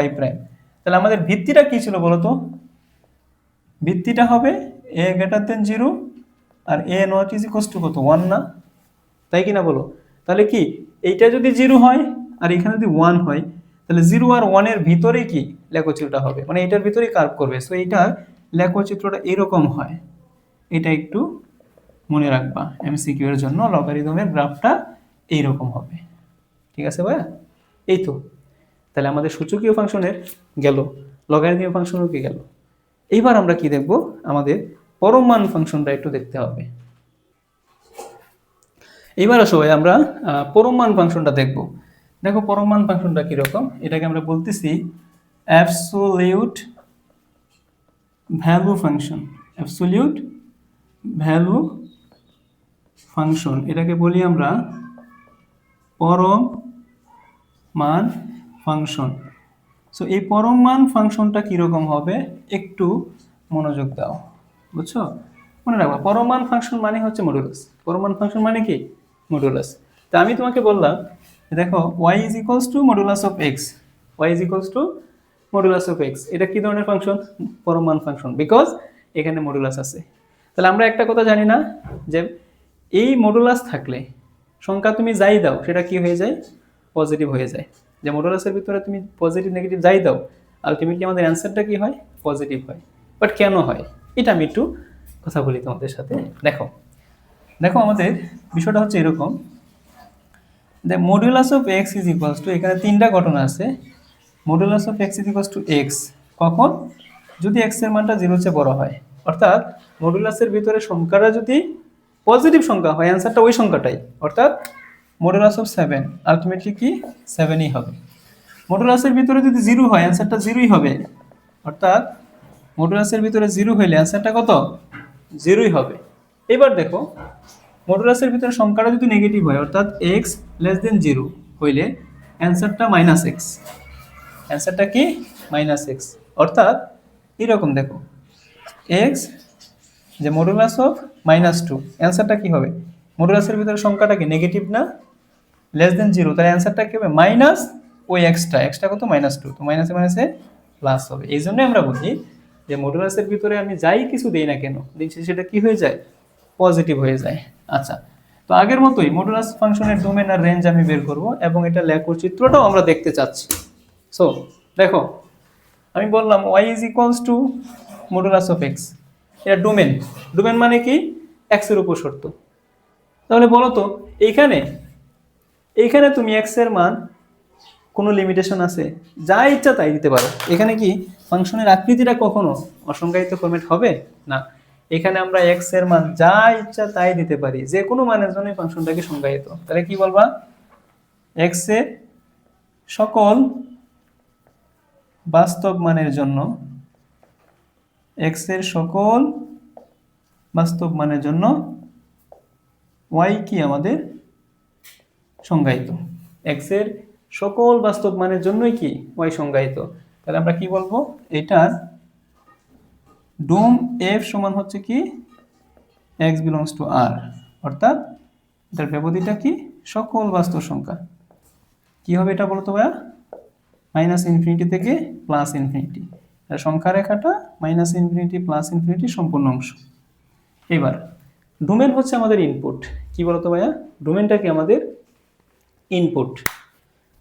y প্রাইম। তাহলে আমাদের ভিত্তিটা কি ছিল বলো তো? ভিত্তিটা হবে a গ্রেটার দেন 0 আর a not is equals to কত 1 না? তাই কি না বলো? তাহলে কি এইটা যদি 0 হয় আর এখানে যদি 1 হয়, তাহলে 0 আর 1 এর ভিতরে কি লেখচিত্রটা হবে, মানে এটার ভিতরেই কার্ভ করবে। সো এইটার লেখচিত্রটা এরকম হয়, এটা একটু মনে রাখবা এমসিকিউ এর জন্য। লগারিদমের গ্রাফটা এইরকম হবে, ঠিক আছে ভাইয়া? এই তো, তাহলে আমাদের সূচকীয় ফাংশনের গেল, লগারিদমিক ফাংশনও কি গেল। এইবার আমরা কি দেখব? আমাদের পরম মান ফাংশনটা একটু দেখতে হবে। এইবার আসো আমরা পরম মান ফাংশনটা দেখব। দেখো পরম মান ফাংশনটা কিরকম, এটাকে আমরা বলতেছি absolute value function. Absolute value function, এটাকে বলি আমরা পরম মান ফাংশন। সো এই পরম মান ফাংশনটা কিরকম হবে একটু মনোযোগ দাও, বুঝছো? মনে রাখবা পরম মান ফাংশন মানে হচ্ছে মডুলাস। পরম মান ফাংশন মানে কি? মডুলাস। তা আমি তোমাকে বললাম দেখো y is equals two modulus of x, y is equals two modulus of x, এটা কি ধরনের ফাংশন? পরম মান ফাংশন, বিকজ এখানে মডুলাস আছে। তাহলে আমরা একটা কথা জানি না যে এই মডুলাস থাকলে সংখ্যা তুমি যাই দাও সেটা কি হয়ে যায়? পজিটিভ হয়ে যায়। যে মডুলাসের ভিতরে তুমি পজিটিভ নেগেটিভ যাই দাও, আলটিমেটলি আমাদের অ্যান্সারটা কি হয়? পজিটিভ হয়। বাট কেন হয় এটা আমি একটু কথা বলি তোমাদের সাথে। দেখো দেখো আমাদের বিষয়টা হচ্ছে এরকম, যে modulus of x is equals two, এখানে তিনটা ঘটনা আছে। Modulus of x is equals to x কখন? যদি এক্স এর মানটা 0 চেয়ে বড় হয়, অর্থাৎ মডুলাসের ভিতরে সংখ্যাটা যদি পজিটিভ সংখ্যা হয়, অ্যান্সারটা ওই সংখ্যাটাই, অর্থাৎ মডুলাস অফ 7 আলটিমেটলি কি 7ই হবে। মডুলাসের ভিতরে যদি 0 হয়, অ্যান্সারটা 0ই হবে, অর্থাৎ মডুলাসের ভিতরে 0 হইলে অ্যান্সারটা কত? 0ই হবে। এবার দেখো মডুলাসের ভিতরে সংখ্যাটা যদি নেগেটিভ হয়, অর্থাৎ x লেস দেন 0 হইলে অ্যান্সারটা -x, অ্যান্সারটা কি -x, অর্থাৎ এরকম দেখো x যে মডুলাস অফ -2, অ্যান্সারটা কি হবে? মডুলাসের ভিতরে সংখ্যাটা কি নেগেটিভ না? লেস দেন 0, তাহলে অ্যান্সারটা কি হবে? মাইনাস ওই এক্সট্রা কত? -2, তো মাইনাসে মাইনাসে প্লাস হবে। এই জন্য আমরা বলি যে মডুলাসের ভিতরে আমি যাই কিছু দেই না কেন, দিচ্ছি সেটা কি হয়ে যায়? পজিটিভ হয়ে যায়। আচ্ছা, তো আগের মতোই মডুলাস ফাংশনের ডোমেন আর রেঞ্জ আমি বের করব এবং এটা লেখচিত্রটাও আমরা দেখতে চাচ্ছি। সো দেখো আমি বললাম y is equals two modulus of x, এটা ডোমেন। ডোমেন মানে কি? x এর উপর শর্ত। তাহলে বলো তো এইখানে এইখানে তুমি এক্স এর মান কোনো লিমিটেশন আছে, যা ইচ্ছা তাই দিতে পারো। এখানে কি ফাংশনের আকৃতিটা কখনো অসংজ্ঞায়িত ফরম্যাট হবে না। এখানে আমরা এক্স এর মান যা ইচ্ছা তাই দিতে পারি, যে কোনো মানের জন্য ফাংশনটাকে সংজ্ঞায়িত। তাহলে কি বলবা, এক্স এর সকল বাস্তব মানের জন্য, এক্স এর সকল বাস্তব মানের জন্য ওয়াই কি আমাদের সংজ্ঞায়িত। এক্স এর সকল বাস্তব মানের জন্যই কি ওয়াই সংজ্ঞায়িত। তাহলে আমরা কি বলবো, এটার ডোম এফ সমান হচ্ছে কি এক্স বিলংস টু আর, অর্থাৎ এটার ব্যবধিটা কি সকল বাস্তব সংখ্যা। কি হবে এটা বলতো ভাইয়া, মাইনাস ইনফিনিটি থেকে প্লাস ইনফিনিটি, আর সংখ্যা রেখাটা মাইনাস ইনফিনিটি প্লাস ইনফিনিটি সম্পূর্ণ অংশ। এবার ডোমেন হচ্ছে আমাদের ইনপুট, কি বলতো ভাইয়া, ডোমেনটা কি আমাদের ইনপুট,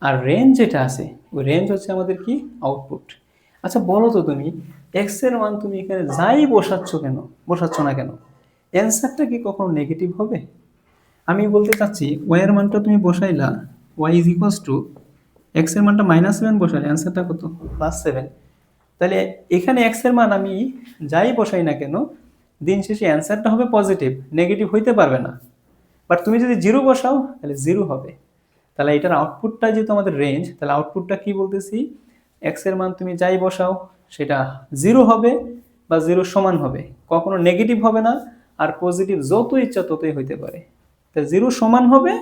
আর রেঞ্জ যেটা আছে ওই রেঞ্জ হচ্ছে আমাদের কি আউটপুট। আচ্ছা বলো তো তুমি এক্স এর মান তুমি এখানে যাই বসাচ্ছ না কেন অ্যান্সারটা কি কখনো নেগেটিভ হবে? আমি বলতে চাচ্ছি ওয়াই এর মানটা তুমি বসাইলা, y is equals to x এর মানটা -7 বসালে অ্যান্সারটা কত, +7। তাহলে এখানে এক্স এর মান আমি যাই বসাই না কেন দিন শেষে অ্যান্সারটা হবে পজিটিভ, নেগেটিভ হইতে পারবে না। বাট তুমি যদি 0 বসাও তাহলে 0 হবে। তাহলে এটার আউটপুটটা যেহেতু আমাদের রেঞ্জ, তাহলে আউটপুটটা কি বলতেছি, এক্স এর মান তুমি যাই বসাও সেটা 0 হবে বা 0 সমান হবে, কখনো নেগেটিভ হবে না, আর পজিটিভ যত ইচ্ছা ততই হইতে পারে। তাহলে 0 সমান হবে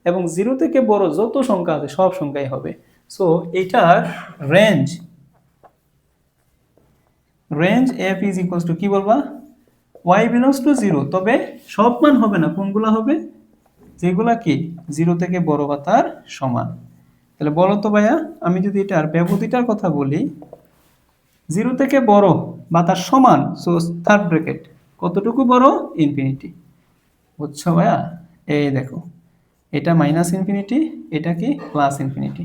এবং 0 থেকে বড় যত সংখ্যা আছে সব সংখ্যাই হবে। সো এটার range F is equals two কি বলবা, ওয়াই বিলংস টু 0, তবে সব মান হবে না, কোনগুলা হবে, যেগুলা কি 0 থেকে বড় বা তার সমান। তাহলে বলো তো ভাইয়া, আমি যদি এটার ব্যবধিটার কথা বলি 0 থেকে বড় বা তার সমান, সো থার্ড ব্র্যাকেট কতটুকু বড়, ইনফিনিটি। বুঝছো ভাইয়া, এই দেখো এটা মাইনাস ইনফিনিটি, এটা কি প্লাস ইনফিনিটি,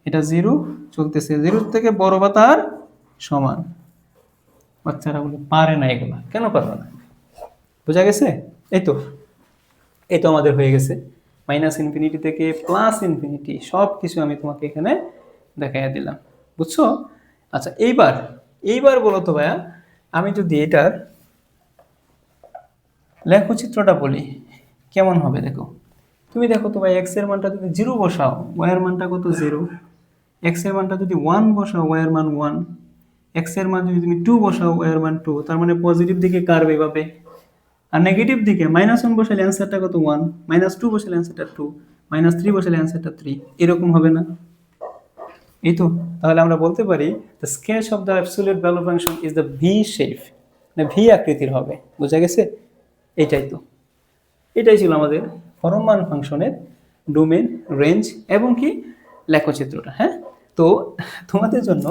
এটা 0 চলতেছে 0 থেকে বড় বা তার সমান। বাচ্চারা বলে পারে না, এগুলা কেন পারবে না, বোঝা গেছে? এই তো আমাদের হয়ে গেছে মাইনাস ইনফিনিটি থেকে প্লাস ইনফিনিটি, সব কিছু আমি তোমাকে এখানে দেখাইয়া দিলাম, বুঝছো? আচ্ছা এইবার বলো তো ভাইয়া, আমি যদি এটার লেখচিত্রটা বলি কেমন হবে দেখো। তুমি দেখো তো ভাই, এক্স এর মানটা যদি 0 বসাও ওয়াই এর মানটা কত 0, এক্স এর মানটা যদি 1 বসাও ওয়াই এর মান 1, এক্স এর মান যদি তুমি 2 বসাও ওয়াই এর মান 2, তার মানে পজিটিভ দিকে কার্ভ এভাবে, আর নেগেটিভ দিকে -1 বসালে অ্যান্সারটা কত 1, -2 বসালে অ্যান্সারটা 2, -3 বসালে অ্যান্সারটা 3, এরকম হবে না? এই তো, তাহলে আমরা বলতে পারি the sketch of the absolute value function is the V shape, মানে ভি আকৃতির হবে। বোঝা গেছে? এটাই ছিল আমাদের পরম মান ফাংশনের ডোমেন, রেঞ্জ এবং কি লেখচিত্রটা। হ্যাঁ, তো তোমাদের জন্য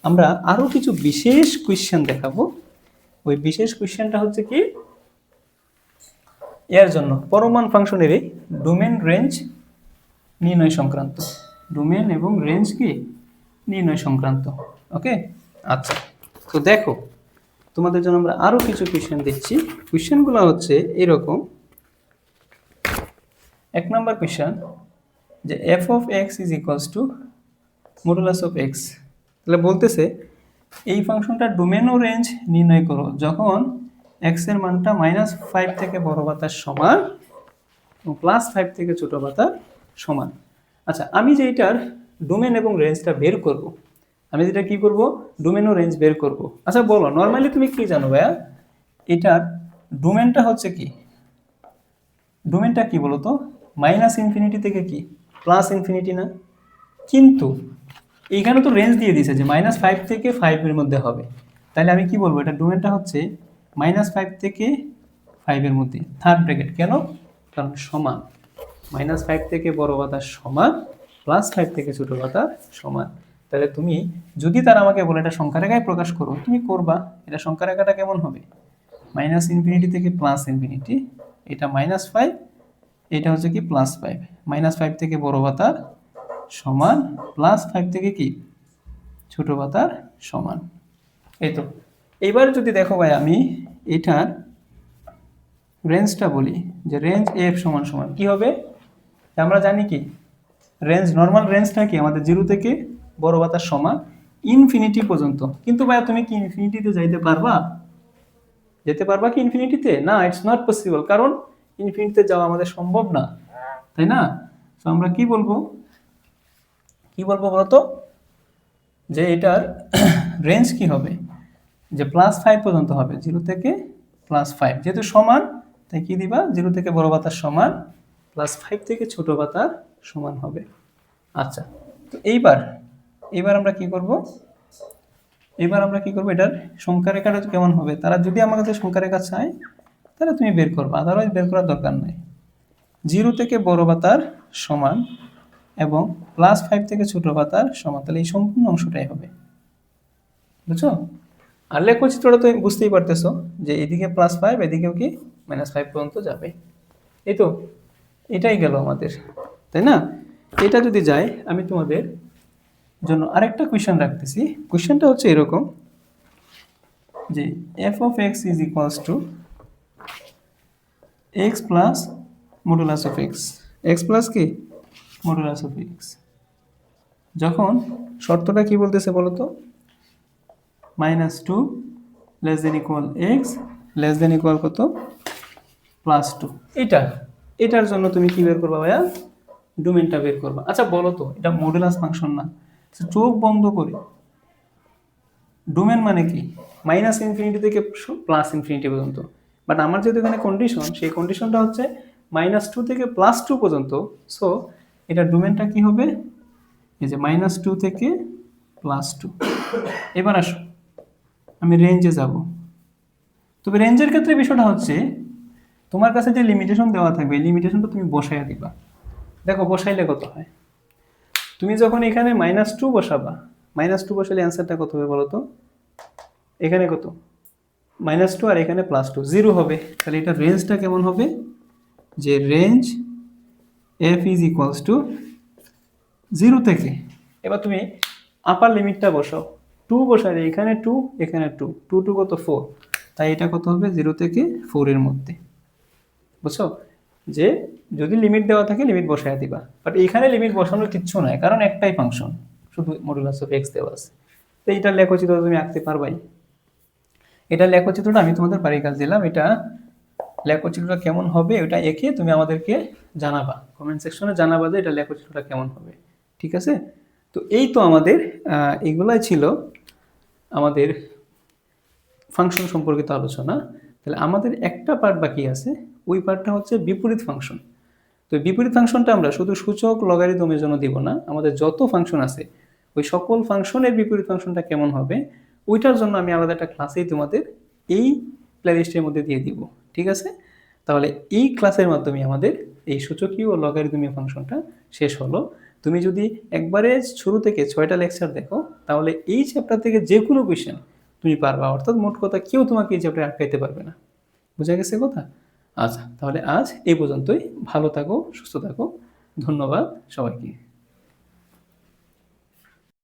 আমরা আরো কিছু বিশেষ কোয়েশ্চেন দেখাবো। ওই বিশেষ কোয়েশ্চেনটা হচ্ছে কি এর জন্য পরম মান ফাংশনের এই ডোমেন রেঞ্জ নির্ণয় সংক্রান্ত, ডোমেন এবং রেঞ্জ কি নির্ণয় সংক্রান্ত। ওকে, আচ্ছা তো দেখো তোমাদের জন্য আমরা আরো কিছু কোয়েশ্চেন দিচ্ছি। কোয়েশ্চেনগুলো হচ্ছে এরকম। 1 নম্বর কোয়েশ্চেন যে f of x is equals to modulus of x, তাহলে বলতেছে এই ফাংশনটার ডোমেন ও রেঞ্জ নির্ণয় করো যখন x এর মানটা -5 থেকে বড় বা তার সমান এবং +5 থেকে ছোট বা তার সমান। আচ্ছা, আমি যে এটার ডোমেন এবং রেঞ্জটা বের করব, আমি যেটা কি করব, ডোমেন ও রেঞ্জ বের করব। আচ্ছা বলো, নর্মালি তুমি কি জানো ভাইয়া, এটার ডোমেনটা হচ্ছে কি, ডোমেনটা কি বলো তো, -ইনফিনিটি থেকে কি +ইনফিনিটি না? কিন্তু এইখানে তো রেঞ্জ দিয়ে দিয়েছে যে -5 থেকে 5 এর মধ্যে হবে, তাহলে আমি কি বলবো, এটা ডোমেনটা হচ্ছে -5 থেকে 5 এর মধ্যে, থার্ড ব্র্যাকেট। কেন? কারণ সমান, -5 থেকে বড় বাতার সমান, +5 থেকে ছোট বাতার সমান। তাহলে তুমি যদি তারা আমাকে বলে এটা সংখ্যা রেখায় প্রকাশ করো, তুমি করবা। এটা সংখ্যা রেখাটা কেমন হবে, -ইনফিনিটি থেকে +ইনফিনিটি, এটা -5, এটা হচ্ছে কি +5, -5 থেকে বড় বাতার সমান, +5 থেকে কি ছোট বাতার সমান। এই তো, এইবার যদি দেখো ভাই আমি এটার রেঞ্জটা বলি, যে রেঞ্জ এফ সমান সমান কি হবে, আমরা জানি কি রেঞ্জ, নর্মাল রেঞ্জটা কি আমাদের 0 থেকে বড় বাতার সমান ইনফিনিটি পর্যন্ত। কিন্তু ভাইয়া তুমি কি ইনফিনিটিতে যাইতে পারবা? যেতে পারবা কি ইনফিনিটিতে? না, ইটস নট পসিবল, কারণ ইনফিনিটিতে যাওয়া আমাদের সম্ভব না, তাই না? তো আমরা কি বলবো বলতো, যে এটার রেঞ্জ কি হবে, যে +5 পর্যন্ত হবে, 0 থেকে +5, যেহেতু সমান তাই কি দিবা, 0 থেকে বড় বাতার সমান +5 থেকে ছোট বাতার সমান হবে। আচ্ছা, তো এইবার আমরা কি করব, এটার সংখ্যা রেখাটা কেমন হবে, তারা যদি আমার কাছে সংখ্যা রেখা চায় তাহলে তুমি বের করবা, আদারওয়াইজ বের করার দরকার নাই। 0 থেকে বড় বাতার সমান এবং +5 থেকে ছোট বাতার সমান, তাহলে এই সম্পূর্ণ অংশটাই হবে, বুঝছো? আর লেখচিত্রটা তো বুঝতেই পারতেছো যে এদিকে +5, এদিকেও কি -5 পর্যন্ত যাবে। এই তো, এটাই গেল আমাদের, তাই না? এটা যদি যায়, আমি তোমাদের জন্য আরেকটা কোয়েশ্চেন রাখতেছি। কোয়েশ্চেনটা হচ্ছে এরকম যে f of x is equals to x plus modulus of x, x plus কি modulus of x, যখন শর্তটা কি বলতেছে বলো তো, -2 less than equal x less than equal কত, +2। এটার জন্য তুমি কি বের করবা ভাইয়া, ডোমেনটা বের করবা। আচ্ছা বলো তো, এটা মডুলাস ফাংশন না, চোখ বন্ধ করে ডোমেন মানে কি, -ইনফিনিটি থেকে +ইনফিনিটি পর্যন্ত, বাট আমার যেহেতু এখানে কন্ডিশন, সেই কন্ডিশনটা হচ্ছে -2 থেকে +2 পর্যন্ত, সো এটা ডোমেনটা কি হবে, এই যে -2 থেকে +2। এবার আসো আমি রেঞ্জে যাব, তবে রেঞ্জের ক্ষেত্রে বিষয়টা হচ্ছে তোমার কাছে যে লিমিটেশন দেওয়া থাকবে, এই লিমিটেশনটা তুমি বসাইয়া দিবা। দেখো বসাইলে কত হয়, তুমি যখন এখানে -2 বসাবা, -2 বসালে অ্যান্সারটা কত হবে বলো তো, এখানে কত, -2 আর এখানে +2, 0 হবে। তাহলে এটা রেঞ্জটা কেমন হবে, যে range f is equals two 0 থেকে, এবার তুমি আপার লিমিটটা বসাও, 2 বসালে এখানে 2 এখানে 2, 2 2 কত 4, তাই এটা কত হবে 0 থেকে 4 এর মধ্যে, বুঝছো? যে যদি লিমিট দেওয়া থাকে লিমিট বসায় দিবা, বাট এখানে লিমিট বসানোর কিচ্ছু নাই, কারণ একটাই ফাংশন, শুধু মডুলাস অফ এক্স দেওয়া আছে। তো এইটার লেখচিত্র তুমি আঁকতে পারবাই। এটা লেখচিত্রটা আমি তোমাদের বাড়ির কাজ দিলাম, এটা লেখচিত্রটা কেমন হবে ওটা এঁকে তুমি আমাদেরকে জানাবা, কমেন্ট সেকশনে জানাবা যে এটা লেখচিত্রটা কেমন হবে, ঠিক আছে? তো এই তো আমাদের এগুলাই ছিল আমাদের ফাংশন সম্পর্কিত আলোচনা। তাহলে আমাদের একটা পার্ট বাকি আছে, ওই পার্টটা হচ্ছে বিপরীত ফাংশন। তো বিপরীত ফাংশনটা আমরা শুধু সূচক লগারিদমের জন্য দিব না, আমাদের যত ফাংশন আছে ওই সকল ফাংশনের বিপরীত ফাংশনটা কেমন হবে ওইটার জন্য আমি আলাদা একটা ক্লাসেই তোমাদের এই প্লেলিস্টের মধ্যে দিয়ে দিব, ঠিক আছে? তাহলে এই ক্লাসের মাধ্যমে আমাদের এই সূচকীয় ও লগারিদমীয় ফাংশনটা শেষ হলো। তুমি যদি একবারে শুরু থেকে 6টা লেকচার দেখো তাহলে এই চ্যাপ্টার থেকে যে কোনো কোয়েশ্চেন তুমি পারবা, অর্থাৎ মোট কথা কেউ তোমাকে এই চ্যাপ্টারে আটকাইতে পারবে না। বুঝা গেছে কথা? আচ্ছা, তাহলে আজ এই পর্যন্তই। ভালো থাকো, সুস্থ থাকো, ধন্যবাদ সবাইকে।